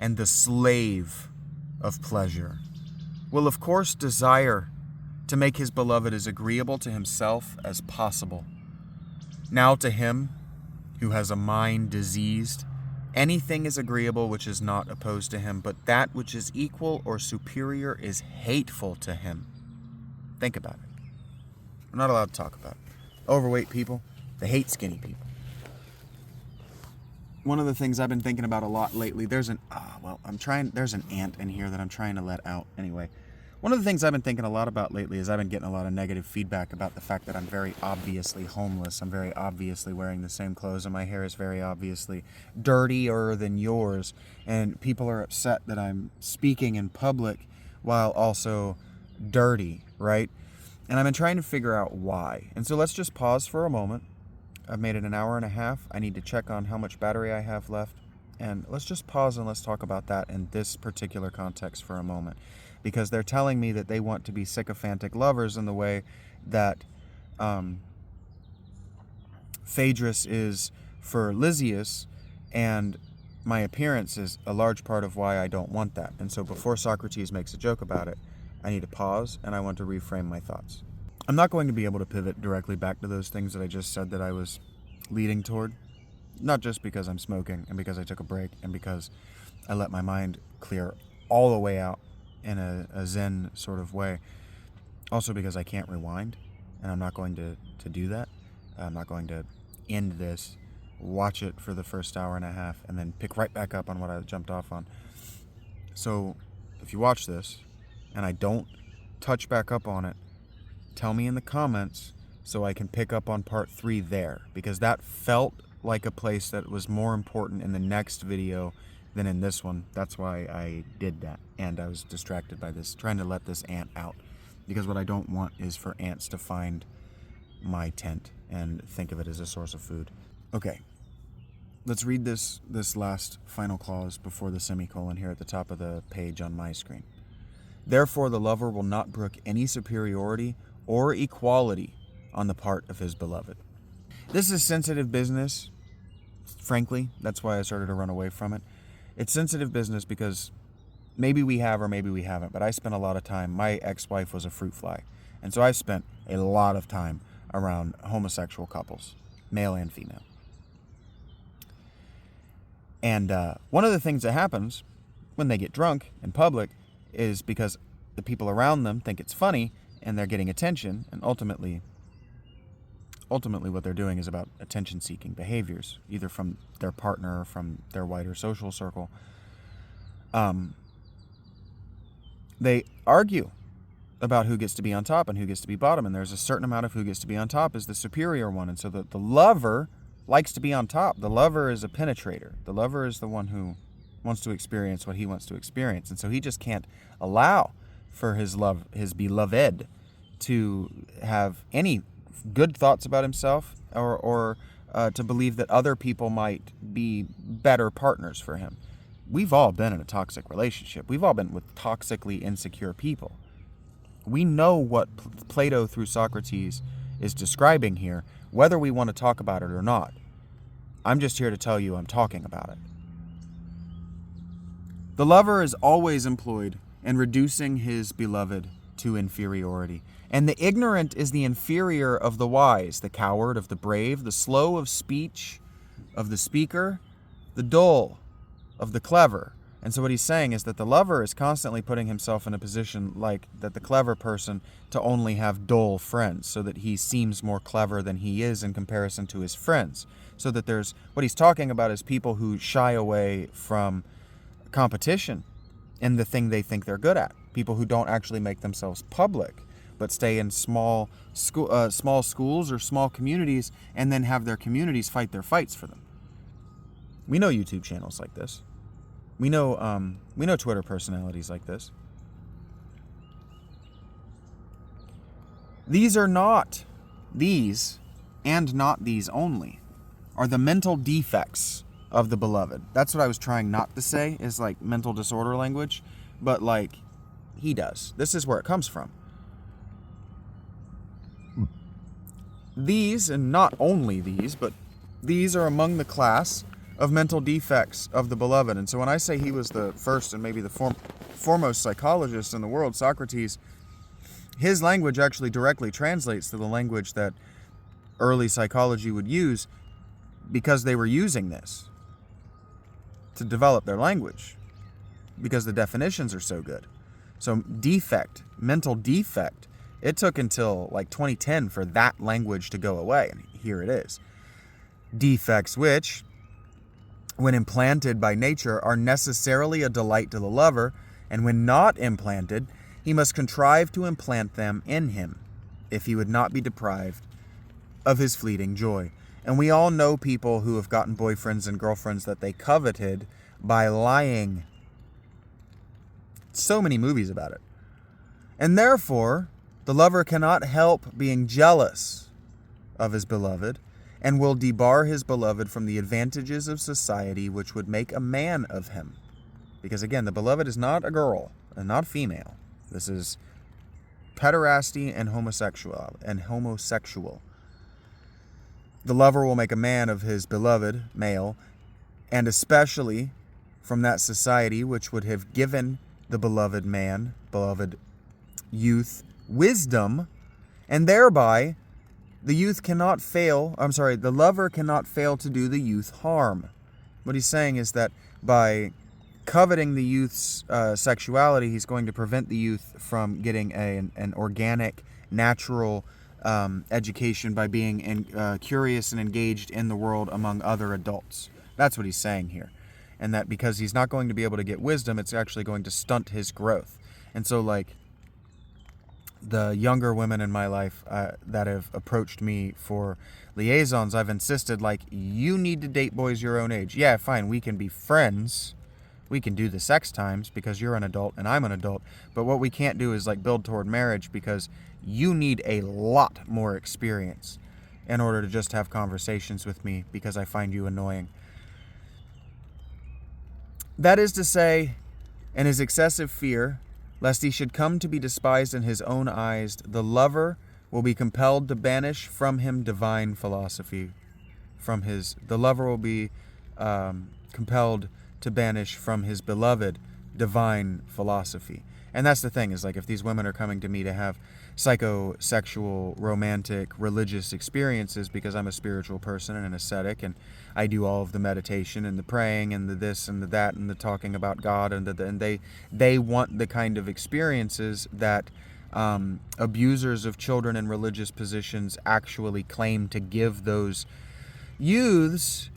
[SPEAKER 1] and the slave of pleasure will, of course, desire to make his beloved as agreeable to himself as possible. Now to him who has a mind diseased, anything is agreeable which is not opposed to him, but that which is equal or superior is hateful to him. Think about it. We're not allowed to talk about it. Overweight people, they hate skinny people. One of the things I've been thinking about a lot lately, there's an ant in here that I'm trying to let out anyway. One of the things I've been thinking a lot about lately is I've been getting a lot of negative feedback about the fact that I'm very obviously homeless. I'm very obviously wearing the same clothes, and my hair is very obviously dirtier than yours. And people are upset that I'm speaking in public while also dirty, right? And I've been trying to figure out why. And so let's just pause for a moment. I've made it an hour and a half. I need to check on how much battery I have left. And let's just pause and let's talk about that in this particular context for a moment. Because they're telling me that they want to be sycophantic lovers in the way that Phaedrus is for Lysias, and my appearance is a large part of why I don't want that. And so before Socrates makes a joke about it, I need to pause and I want to reframe my thoughts. I'm not going to be able to pivot directly back to those things that I just said that I was leading toward. Not just because I'm smoking and because I took a break and because I let my mind clear all the way out in a Zen sort of way. Also because I can't rewind, and I'm not going to do that. I'm not going to end this, watch it for the first hour and a half, and then pick right back up on what I jumped off on. So if you watch this and I don't touch back up on it, tell me in the comments so I can pick up on part 3 there, because that felt like a place that was more important in the next video than in this one. That's why I did that, and I was distracted by this, trying to let this ant out, because what I don't want is for ants to find my tent and think of it as a source of food. Okay, let's read this last final clause before the semicolon here at the top of the page on my screen. Therefore, the lover will not brook any superiority or equality on the part of his beloved. This is sensitive business, frankly. That's why I started to run away from it. It's sensitive business because maybe we have or maybe we haven't, but I spent a lot of time. My ex-wife was a fruit fly, and so I spent a lot of time around homosexual couples, male and female. And one of the things that happens when they get drunk in public is because the people around them think it's funny and they're getting attention, and ultimately what they're doing is about attention-seeking behaviors, either from their partner or from their wider social circle. They argue about who gets to be on top and who gets to be bottom, and there's a certain amount of who gets to be on top is the superior one, and so the lover likes to be on top. The lover is a penetrator. The lover is the one who wants to experience what he wants to experience, and so he just can't allow for his beloved, to have any good thoughts about himself or to believe that other people might be better partners for him. We've all been in a toxic relationship. We've all been with toxically insecure people. We know what Plato through Socrates is describing here, whether we want to talk about it or not. I'm just here to tell you I'm talking about it. The lover is always employed in reducing his beloved to inferiority. And the ignorant is the inferior of the wise, the coward of the brave, the slow of speech of the speaker, the dull of the clever. And so what he's saying is that the lover is constantly putting himself in a position like that the clever person to only have dull friends, so that he seems more clever than he is in comparison to his friends. So that there's, what he's talking about is people who shy away from competition in the thing they think they're good at. People who don't actually make themselves public, but stay in small schools or small communities, and then have their communities fight their fights for them. We know YouTube channels like this. We know Twitter personalities like this. These, and not these only, are the mental defects of the beloved. That's what I was trying not to say, is like mental disorder language, but like he does. This is where it comes from. These, and not only these, but these are among the class of mental defects of the beloved. And so when I say he was the first and maybe the foremost psychologist in the world, Socrates, his language actually directly translates to the language that early psychology would use, because they were using this to develop their language, because the definitions are so good. So defect, mental defect, it took until like 2010 for that language to go away, and here it is. Defects which, when implanted by nature, are necessarily a delight to the lover, and when not implanted, he must contrive to implant them in him, if he would not be deprived of his fleeting joy. And we all know people who have gotten boyfriends and girlfriends that they coveted by lying. So many movies about it. And therefore, the lover cannot help being jealous of his beloved, and will debar his beloved from the advantages of society which would make a man of him. Because again, the beloved is not a girl and not female. This is pederasty and homosexual. The lover will make a man of his beloved, male, and especially from that society which would have given the beloved man, beloved youth, wisdom, and thereby the lover cannot fail to do the youth harm. What he's saying is that by coveting the youth's sexuality, he's going to prevent the youth from getting an organic, natural education by being curious and engaged in the world among other adults. That's what he's saying here. And that because he's not going to be able to get wisdom, it's actually going to stunt his growth. And so, like, the younger women in my life that have approached me for liaisons, I've insisted, like, you need to date boys your own age. Yeah, fine, we can be friends. We can do the sex times because you're an adult and I'm an adult. But what we can't do is, like, build toward marriage, because you need a lot more experience in order to just have conversations with me because I find you annoying. That is to say, in his excessive fear, lest he should come to be despised in his own eyes, the lover will be compelled to banish from him divine philosophy. The lover will be compelled to banish from his beloved divine philosophy. And that's the thing, is like, if these women are coming to me to have psychosexual, romantic, religious experiences because I'm a spiritual person and an ascetic, and I do all of the meditation and the praying and the this and the that and the talking about God, and they want the kind of experiences that abusers of children in religious positions actually claim to give those youths,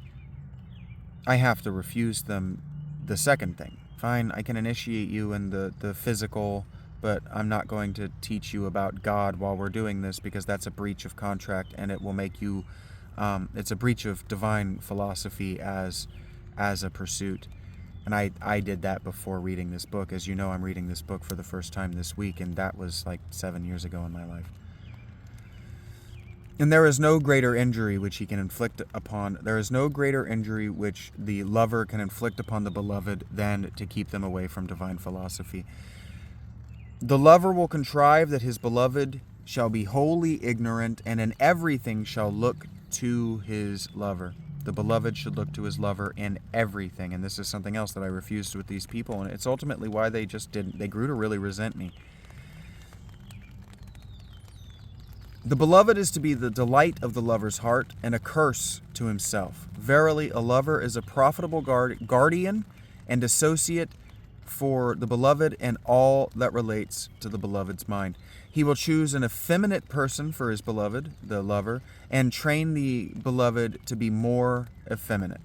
[SPEAKER 1] I have to refuse them the second thing. Fine, I can initiate you in the physical, but I'm not going to teach you about God while we're doing this, because that's a breach of contract, and it will make you, it's a breach of divine philosophy as a pursuit. And I did that before reading this book. As you know, I'm reading this book for the first time this week, and that was like 7 years ago in my life. And there is no greater injury which he can inflict upon, there is no greater injury which the lover can inflict upon the beloved than to keep them away from divine philosophy. The lover will contrive that his beloved shall be wholly ignorant, and in everything shall look to his lover. The beloved should look to his lover in everything. And this is something else that I refused with these people, and it's ultimately why they grew to really resent me. The beloved is to be the delight of the lover's heart and a curse to himself. Verily, a lover is a profitable guardian and associate for the beloved and all that relates to the beloved's mind. He will choose an effeminate person for his beloved, the lover, and train the beloved to be more effeminate.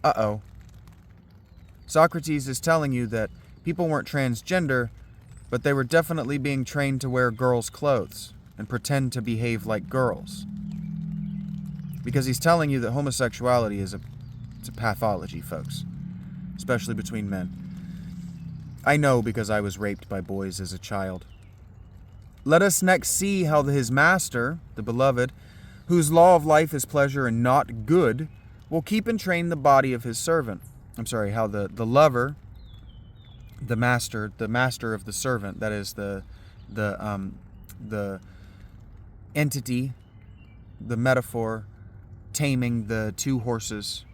[SPEAKER 1] Uh-oh. Socrates is telling you that people weren't transgender, but they were definitely being trained to wear girls' clothes and pretend to behave like girls. Because he's telling you that homosexuality is a pathology, folks. Especially between men. I know, because I was raped by boys as a child. Let us next see how his master, the beloved, whose law of life is pleasure and not good, will keep and train the body of his servant. How the lover, the master of the servant, that is the entity, the metaphor, taming the two horses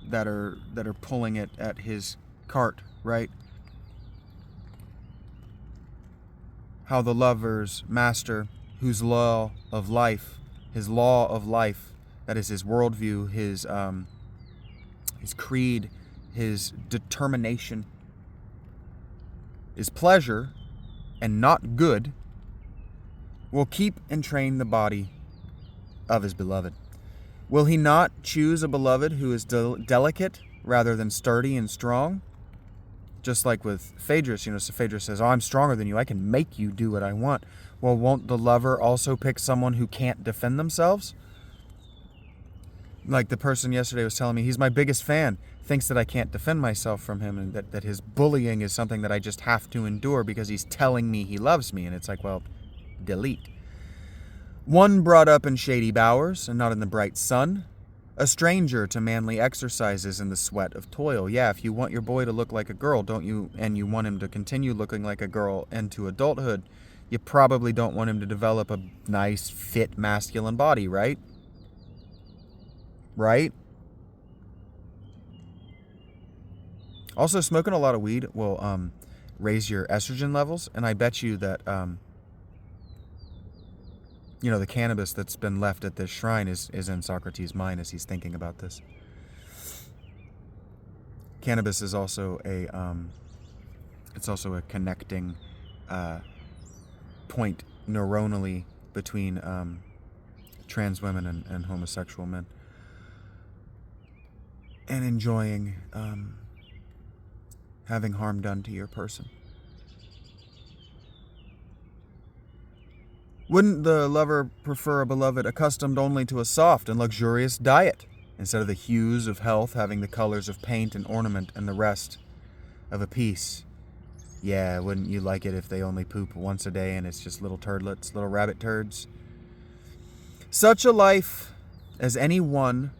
[SPEAKER 1] that are pulling it at his cart, right? How the lover's master, whose law of life, his law of life, that is his worldview, his creed, his determination, is pleasure and not good, will keep and train the body of his beloved. Will he not choose a beloved who is delicate rather than sturdy and strong? Just like with Phaedrus, so Phaedrus says, "Oh, I'm stronger than you. I can make you do what I want." Well, won't the lover also pick someone who can't defend themselves? Like the person yesterday was telling me, he's my biggest fan, thinks that I can't defend myself from him, and that his bullying is something that I just have to endure because he's telling me he loves me. And it's like, well, delete. One brought up in shady bowers and not in the bright sun, a stranger to manly exercises in the sweat of toil. Yeah, if you want your boy to look like a girl, don't you, and you want him to continue looking like a girl into adulthood, you probably don't want him to develop a nice, fit, masculine body, right? Right? Also, smoking a lot of weed will raise your estrogen levels, and I bet you that the cannabis that's been left at this shrine is in Socrates' mind as he's thinking about this. Cannabis is also a connecting point neuronally between trans women and homosexual men, and enjoying having harm done to your person. Wouldn't the lover prefer a beloved accustomed only to a soft and luxurious diet, instead of the hues of health having the colors of paint and ornament and the rest of a piece? Yeah, wouldn't you like it if they only poop once a day and it's just little turdlets, little rabbit turds? Such a life as anyone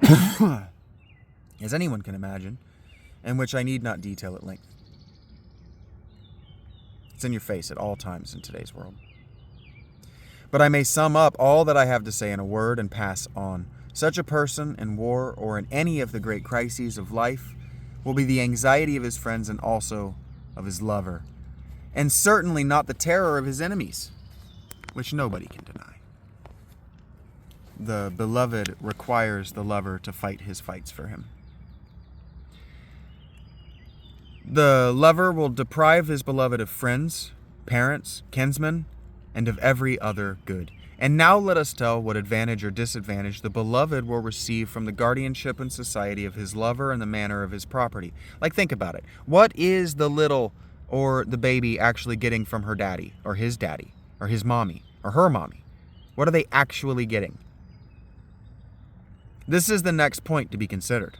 [SPEAKER 1] can imagine, and which I need not detail at length. It's in your face at all times in today's world. But I may sum up all that I have to say in a word and pass on. Such a person in war or in any of the great crises of life will be the anxiety of his friends and also of his lover, and certainly not the terror of his enemies, which nobody can deny. The beloved requires the lover to fight his fights for him. The lover will deprive his beloved of friends, parents, kinsmen, and of every other good. And now let us tell what advantage or disadvantage the beloved will receive from the guardianship and society of his lover and the manner of his property. Like, think about it. What is the little or the baby actually getting from her daddy or his mommy or her mommy? What are they actually getting? This is the next point to be considered.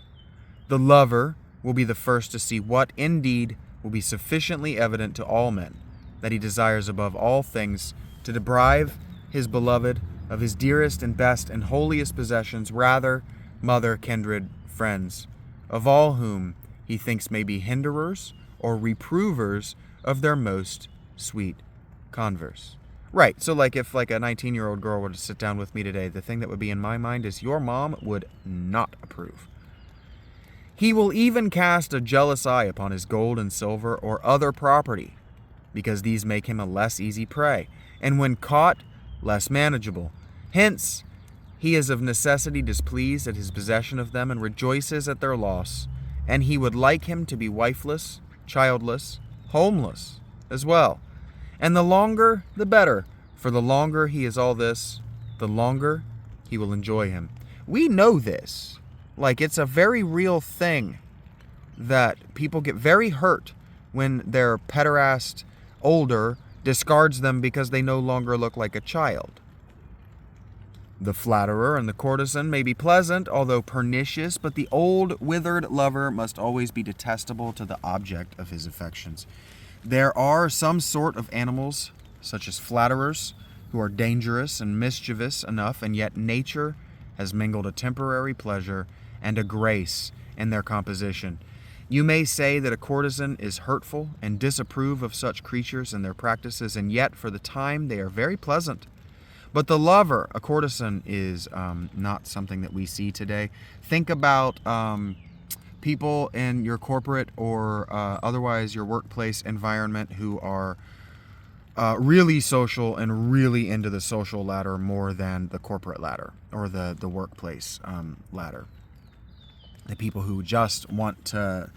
[SPEAKER 1] The lover will be the first to see what indeed will be sufficiently evident to all men, that he desires above all things to deprive his beloved of his dearest and best and holiest possessions, rather mother, kindred, friends, of all whom he thinks may be hinderers or reprovers of their most sweet converse. Right, so like if like a 19-year-old girl were to sit down with me today, the thing that would be in my mind is your mom would not approve. He will even cast a jealous eye upon his gold and silver or other property, because these make him a less easy prey, and when caught, less manageable. Hence, he is of necessity displeased at his possession of them and rejoices at their loss, and he would like him to be wifeless, childless, homeless as well. And the longer, the better, for the longer he is all this, the longer he will enjoy him. We know this. Like, it's a very real thing that people get very hurt when their pederast older discards them because they no longer look like a child. The flatterer and the courtesan may be pleasant, although pernicious, but the old, withered lover must always be detestable to the object of his affections. There are some sort of animals, such as flatterers, who are dangerous and mischievous enough, and yet nature has mingled a temporary pleasure and a grace in their composition. You may say that a courtesan is hurtful and disapprove of such creatures and their practices, and yet for the time they are very pleasant. But the lover, a courtesan, is not something that we see today. Think about people in your corporate or otherwise your workplace environment who are really social and really into the social ladder more than the corporate ladder or the workplace ladder. The people who just want to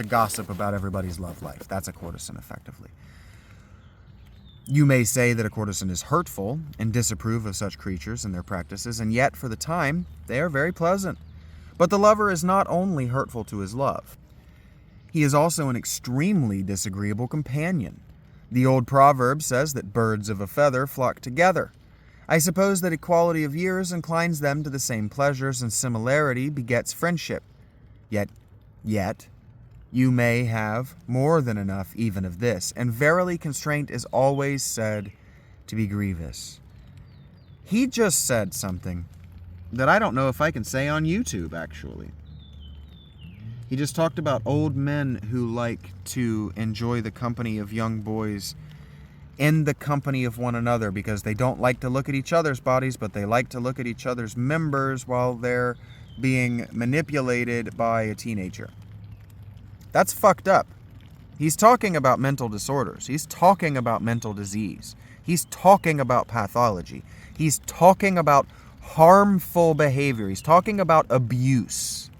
[SPEAKER 1] gossip about everybody's love life. That's a courtesan, effectively. You may say that a courtesan is hurtful and disapprove of such creatures and their practices, and yet for the time they are very pleasant. But the lover is not only hurtful to his love, he is also an extremely disagreeable companion. The old proverb says that birds of a feather flock together. I suppose that equality of years inclines them to the same pleasures, and similarity begets friendship. Yet, you may have more than enough even of this, and verily constraint is always said to be grievous. He just said something that I don't know if I can say on YouTube, actually. He just talked about old men who like to enjoy the company of young boys in the company of one another because they don't like to look at each other's bodies, but they like to look at each other's members while they're being manipulated by a teenager. That's fucked up. He's talking about mental disorders. He's talking about mental disease. He's talking about pathology. He's talking about harmful behavior. He's talking about abuse.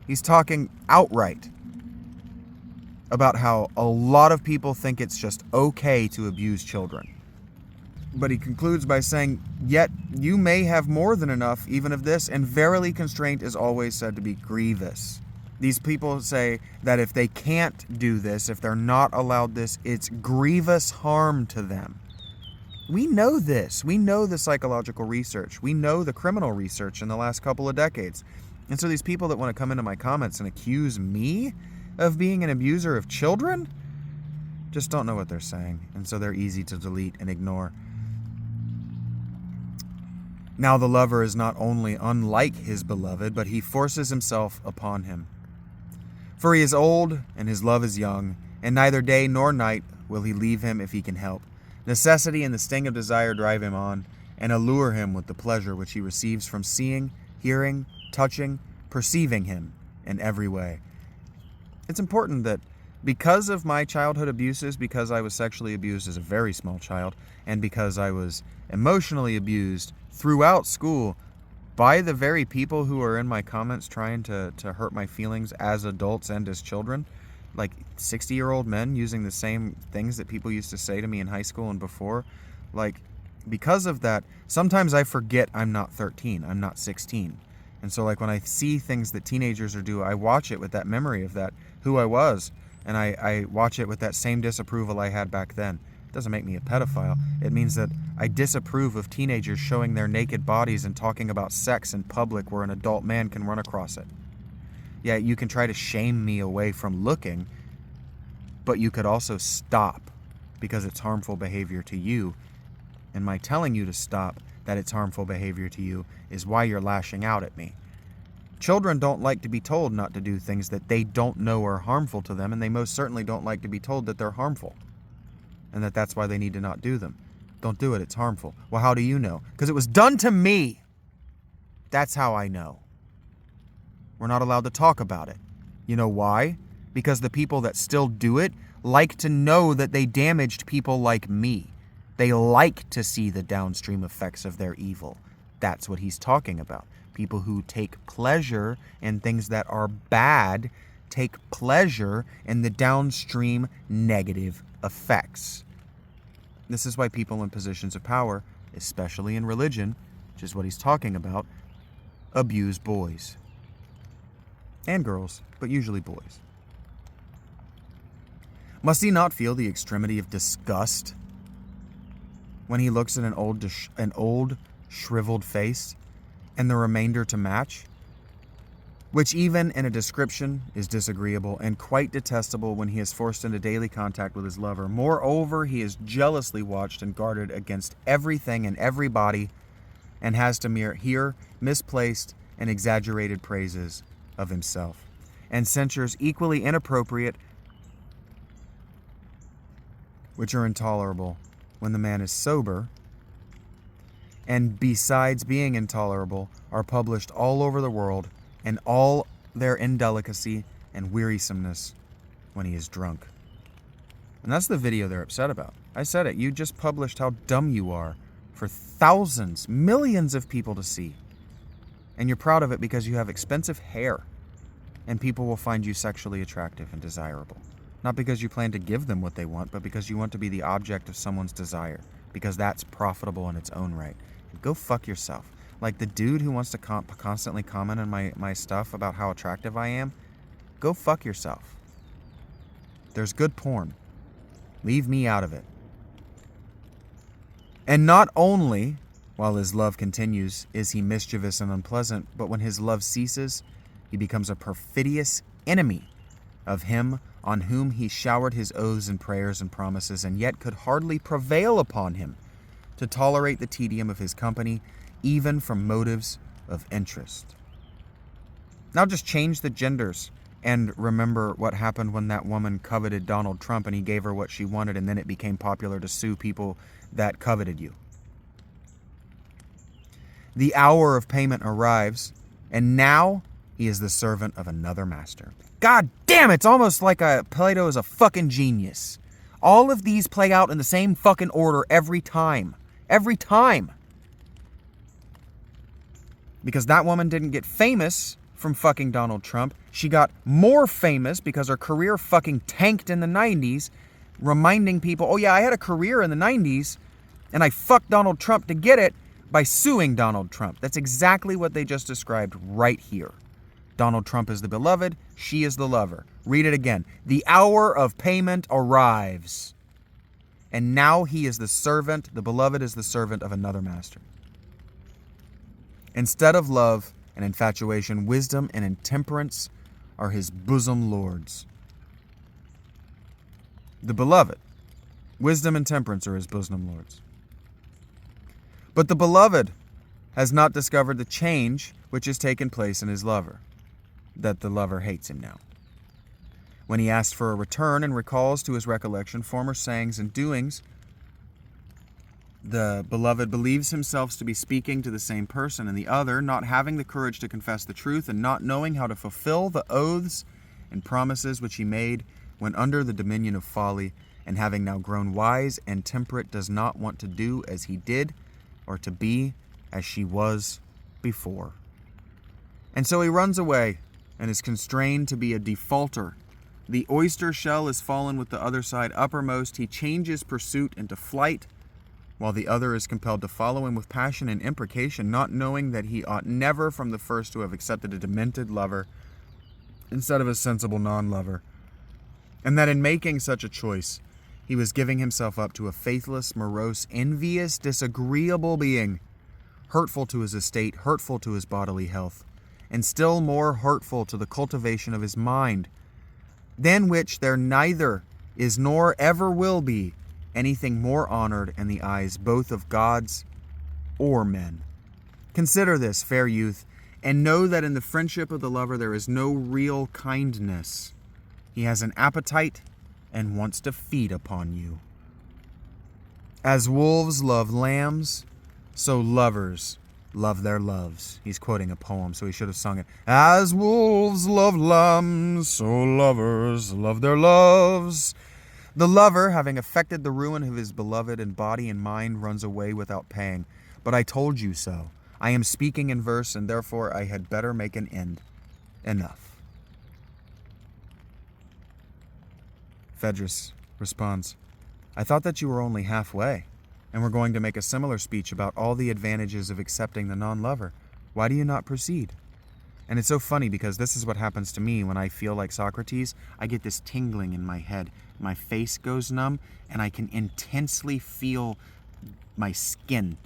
[SPEAKER 1] He's talking outright about how a lot of people think it's just okay to abuse children. But he concludes by saying, yet you may have more than enough even of this, and verily constraint is always said to be grievous. These people say that if they can't do this, if they're not allowed this, it's grievous harm to them. We know this. We know the psychological research. We know the criminal research in the last couple of decades. And so these people that want to come into my comments and accuse me of being an abuser of children just don't know what they're saying. And so they're easy to delete and ignore. Now the lover is not only unlike his beloved, but he forces himself upon him. For he is old, and his love is young, and neither day nor night will he leave him if he can help. Necessity and the sting of desire drive him on, and allure him with the pleasure which he receives from seeing, hearing, touching, perceiving him in every way. It's important that because of my childhood abuses, because I was sexually abused as a very small child, and because I was emotionally abused throughout school by the very people who are in my comments trying to hurt my feelings as adults and as children, like 60-year-old men using the same things that people used to say to me in high school and before, like, because of that, sometimes I forget I'm not 13, I'm not 16. And so, like, when I see things that teenagers are doing, I watch it with that memory of that, who I was, and I watch it with that same disapproval I had back then. It doesn't make me a pedophile. It means that I disapprove of teenagers showing their naked bodies and talking about sex in public where an adult man can run across it. Yeah, you can try to shame me away from looking, but you could also stop because it's harmful behavior to you. And my telling you to stop that it's harmful behavior to you is why you're lashing out at me. Children don't like to be told not to do things that they don't know are harmful to them, and they most certainly don't like to be told that they're harmful and that that's why they need to not do them. Don't do it, it's harmful. Well, how do you know? Because it was done to me. That's how I know. We're not allowed to talk about it. You know why? Because the people that still do it like to know that they damaged people like me. They like to see the downstream effects of their evil. That's what he's talking about. People who take pleasure in things that are bad take pleasure in the downstream negative effects. This is why people in positions of power, especially in religion, which is what he's talking about, abuse boys. And girls, but usually boys. Must he not feel the extremity of disgust when he looks at an old shriveled face and the remainder to match, which even in a description is disagreeable and quite detestable when he is forced into daily contact with his lover. Moreover, he is jealously watched and guarded against everything and everybody and has to hear misplaced and exaggerated praises of himself and censures equally inappropriate, which are intolerable when the man is sober, and besides being intolerable, are published all over the world in all their indelicacy and wearisomeness when he is drunk. And that's the video they're upset about. I said it. You just published how dumb you are for thousands, millions of people to see. And you're proud of it because you have expensive hair. And people will find you sexually attractive and desirable. Not because you plan to give them what they want, but because you want to be the object of someone's desire. Because that's profitable in its own right. Go fuck yourself. Like the dude who wants to constantly comment on my stuff about how attractive I am. Go fuck yourself. There's good porn. Leave me out of it. And not only, while his love continues, is he mischievous and unpleasant, but when his love ceases, he becomes a perfidious enemy of him on whom he showered his oaths and prayers and promises, and yet could hardly prevail upon him to tolerate the tedium of his company, even from motives of interest. Now just change the genders and remember what happened when that woman coveted Donald Trump and he gave her what she wanted, and then it became popular to sue people that coveted you. The hour of payment arrives, and now he is the servant of another master. God damn, it's almost like Plato is a fucking genius. All of these play out in the same fucking order every time. Every time. Because that woman didn't get famous from fucking Donald Trump. She got more famous because her career fucking tanked in the 90s, reminding people, oh yeah, I had a career in the 90s, and I fucked Donald Trump to get it by suing Donald Trump. That's exactly what they just described right here. Donald Trump is the beloved, she is the lover. Read it again. The hour of payment arrives. And now he is the servant, the beloved is the servant of another master. Instead of love and infatuation, wisdom and intemperance are his bosom lords. The beloved, wisdom and temperance are his bosom lords. But the beloved has not discovered the change which has taken place in his lover, that the lover hates him now. When he asks for a return and recalls to his recollection former sayings and doings, The beloved believes himself to be speaking to the same person, and the other, not having the courage to confess the truth and not knowing how to fulfill the oaths and promises which he made when under the dominion of folly, and having now grown wise and temperate, does not want to do as he did, or to be as she was before. And so he runs away and is constrained to be a defaulter. The oyster shell is fallen with the other side uppermost. He changes pursuit into flight, while the other is compelled to follow him with passion and imprecation, not knowing that he ought never from the first to have accepted a demented lover instead of a sensible non-lover, and that in making such a choice, he was giving himself up to a faithless, morose, envious, disagreeable being, hurtful to his estate, hurtful to his bodily health, and still more hurtful to the cultivation of his mind, than which there neither is nor ever will be anything more honored in the eyes both of gods or men. Consider this, fair youth, and know that in the friendship of the lover there is no real kindness. He has an appetite and wants to feed upon you. As wolves love lambs, so lovers love their loves. He's quoting a poem, so he should have sung it. As wolves love lambs, so lovers love their loves. The lover, having effected the ruin of his beloved in body and mind, runs away without paying. But I told you so. I am speaking in verse, and therefore I had better make an end. Enough. Phaedrus responds, I thought that you were only halfway, and were going to make a similar speech about all the advantages of accepting the non-lover. Why do you not proceed? And it's so funny because this is what happens to me when I feel like Socrates. I get this tingling in my head. My face goes numb, and I can intensely feel my skin.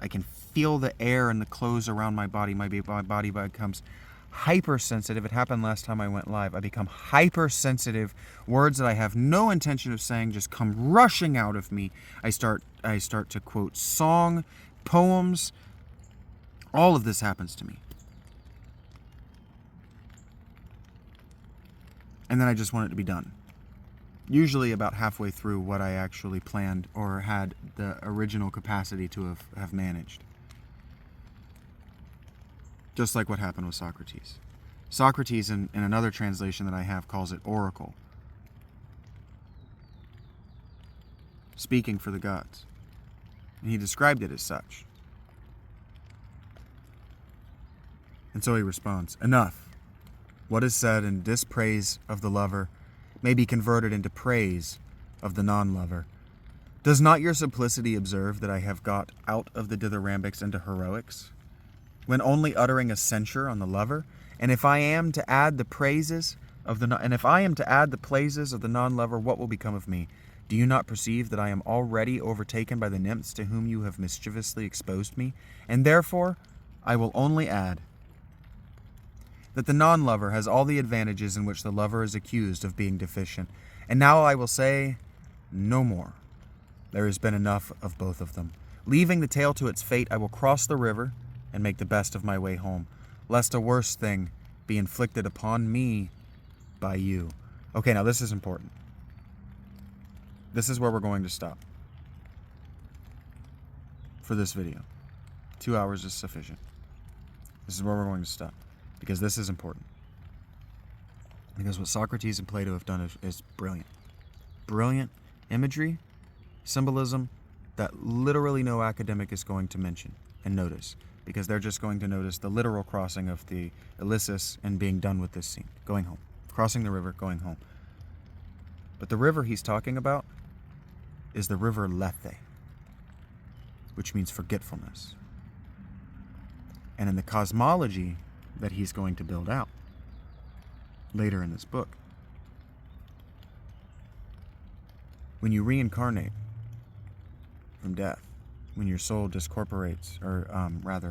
[SPEAKER 1] I can feel the air and the clothes around my body. My body becomes hypersensitive. It happened last time I went live. I become hypersensitive. Words that I have no intention of saying just come rushing out of me. I start to quote song, poems. All of this happens to me. And then I just want it to be done. Usually about halfway through what I actually planned or had the original capacity to have managed. Just like what happened with Socrates. Socrates, in another translation that I have, calls it oracle. Speaking for the gods. And he described it as such. And so he responds, enough. What is said in dispraise of the lover may be converted into praise of the non-lover. Does not your simplicity observe that I have got out of the dithyrambics into heroics, when only uttering a censure on the lover? And if I am to add the praises of the non-lover, what will become of me? Do you not perceive that I am already overtaken by the nymphs to whom you have mischievously exposed me? And therefore I will only add that the non-lover has all the advantages in which the lover is accused of being deficient. And now I will say no more. There has been enough of both of them. Leaving the tale to its fate, I will cross the river and make the best of my way home, lest a worse thing be inflicted upon me by you. Okay, now this is important. This is where we're going to stop for this video. 2 hours is sufficient. This is where we're going to stop, because this is important. Because what Socrates and Plato have done is brilliant. Brilliant imagery, symbolism that literally no academic is going to mention and notice, because they're just going to notice the literal crossing of the Ilyssus and being done with this scene, going home, crossing the river, going home. But the river he's talking about is the river Lethe, which means forgetfulness. And in the cosmology that he's going to build out later in this book, when you reincarnate from death, when your soul discorporates, or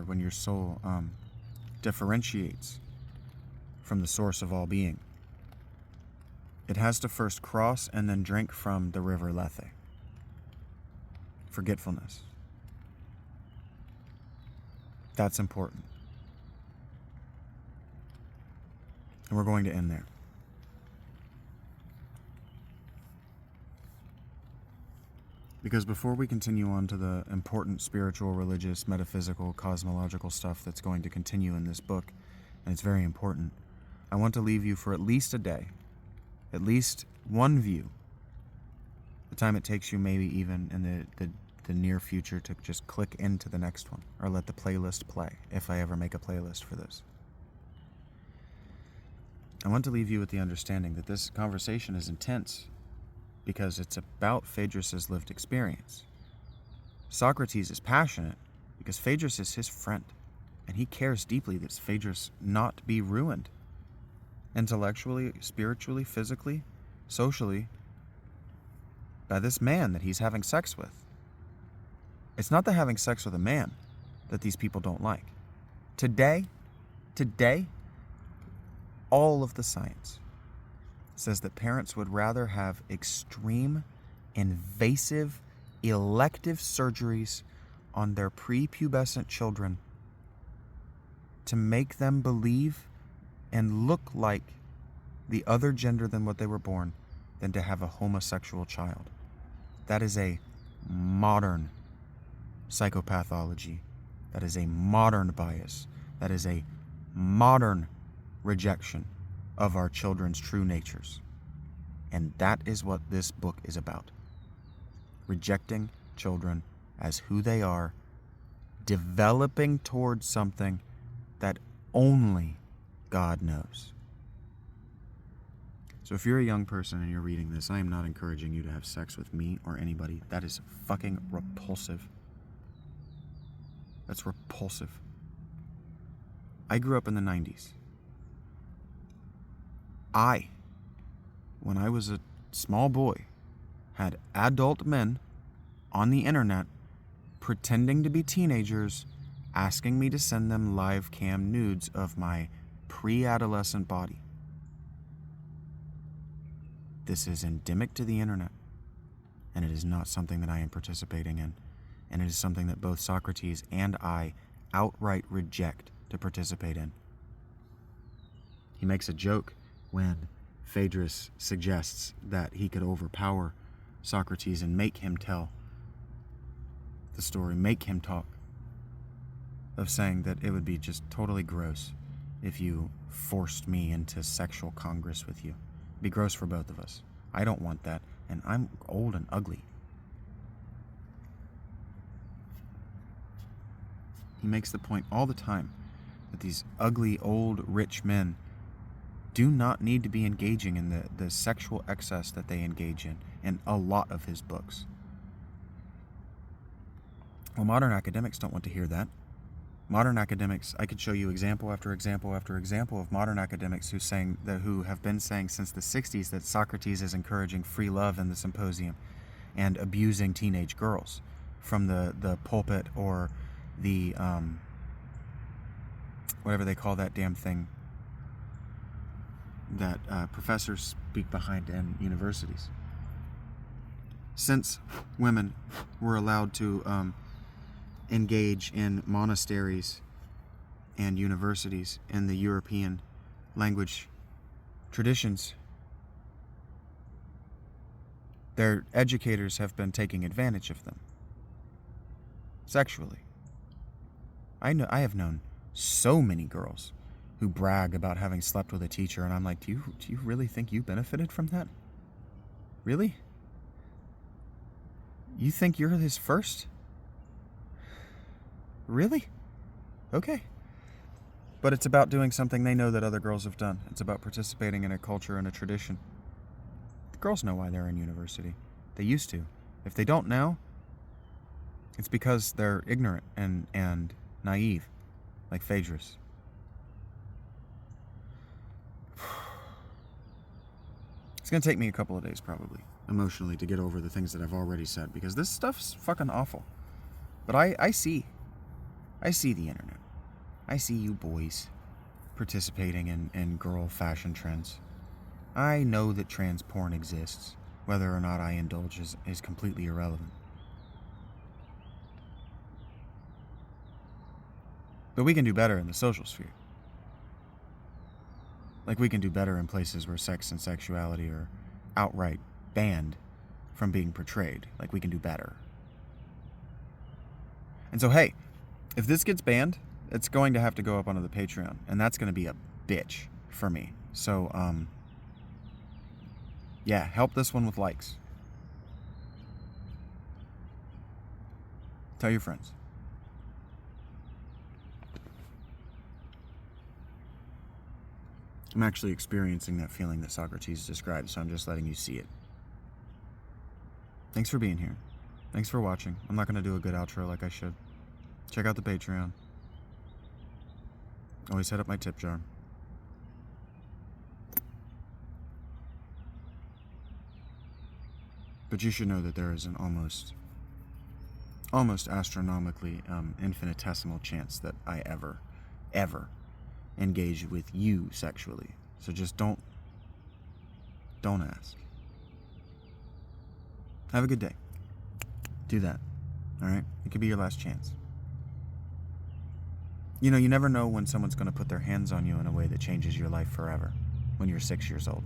[SPEAKER 1] when your soul differentiates from the source of all being, it has to first cross and then drink from the river Lethe. Forgetfulness. That's important. And we're going to end there. Because before we continue on to the important spiritual, religious, metaphysical, cosmological stuff that's going to continue in this book, and it's very important, I want to leave you for at least a day, at least one view, the time it takes you maybe even in the near future to just click into the next one, or let the playlist play, if I ever make a playlist for this. I want to leave you with the understanding that this conversation is intense because it's about Phaedrus' lived experience. Socrates is passionate because Phaedrus is his friend, and he cares deeply that Phaedrus not be ruined intellectually, spiritually, physically, socially by this man that he's having sex with. It's not the having sex with a man that these people don't like. Today, all of the science says that parents would rather have extreme, invasive, elective surgeries on their prepubescent children to make them believe and look like the other gender than what they were born than to have a homosexual child. That is a modern psychopathology. That is a modern bias. That is a modern rejection of our children's true natures. And that is what this book is about. Rejecting children as who they are, developing towards something that only God knows. So if you're a young person and you're reading this, I am not encouraging you to have sex with me or anybody. That is fucking repulsive. That's repulsive. I grew up in the 90s. When I was a small boy, had adult men on the internet pretending to be teenagers, asking me to send them live cam nudes of my pre-adolescent body. This is endemic to the internet, and it is not something that I am participating in, and it is something that both Socrates and I outright reject to participate in. He makes a joke when Phaedrus suggests that he could overpower Socrates and make him tell the story, make him talk, of saying that it would be just totally gross if you forced me into sexual congress with you. It'd be gross for both of us. I don't want that, and I'm old and ugly. He makes the point all the time that these ugly, old, rich men do not need to be engaging in the sexual excess that they engage in a lot of his books. Well, modern academics don't want to hear that. Modern academics, I could show you example after example after example of modern academics who have been saying since the 60s that Socrates is encouraging free love in the symposium and abusing teenage girls from the pulpit or the, whatever they call that damn thing that professors speak behind in universities. Since women were allowed to engage in monasteries and universities in the European language traditions, their educators have been taking advantage of them sexually. I have known so many girls who brag about having slept with a teacher, and I'm like, do you really think you benefited from that? Really? You think you're his first? Really? Okay. But it's about doing something they know that other girls have done. It's about participating in a culture and a tradition. The girls know why they're in university. They used to. If they don't now, it's because they're ignorant and naive, like Phaedrus. It's going to take me a couple of days, probably, emotionally, to get over the things that I've already said, because this stuff's fucking awful. But I see the internet. I see you boys participating in girl fashion trends. I know that trans porn exists. Whether or not I indulge is completely irrelevant. But we can do better in the social sphere. Like, we can do better in places where sex and sexuality are outright banned from being portrayed. Like, we can do better. And so, hey, if this gets banned, it's going to have to go up onto the Patreon, and that's going to be a bitch for me. So, yeah, help this one with likes. Tell your friends. I'm actually experiencing that feeling that Socrates described, so I'm just letting you see it. Thanks for being here. Thanks for watching. I'm not going to do a good outro like I should. Check out the Patreon. Always hit up my tip jar. But you should know that there is an almost astronomically infinitesimal chance that I ever engage with you sexually. So just don't ask. Have a good day. Do that. All right? It could be your last chance. You know, you never know when someone's going to put their hands on you in a way that changes your life forever when you're 6 years old.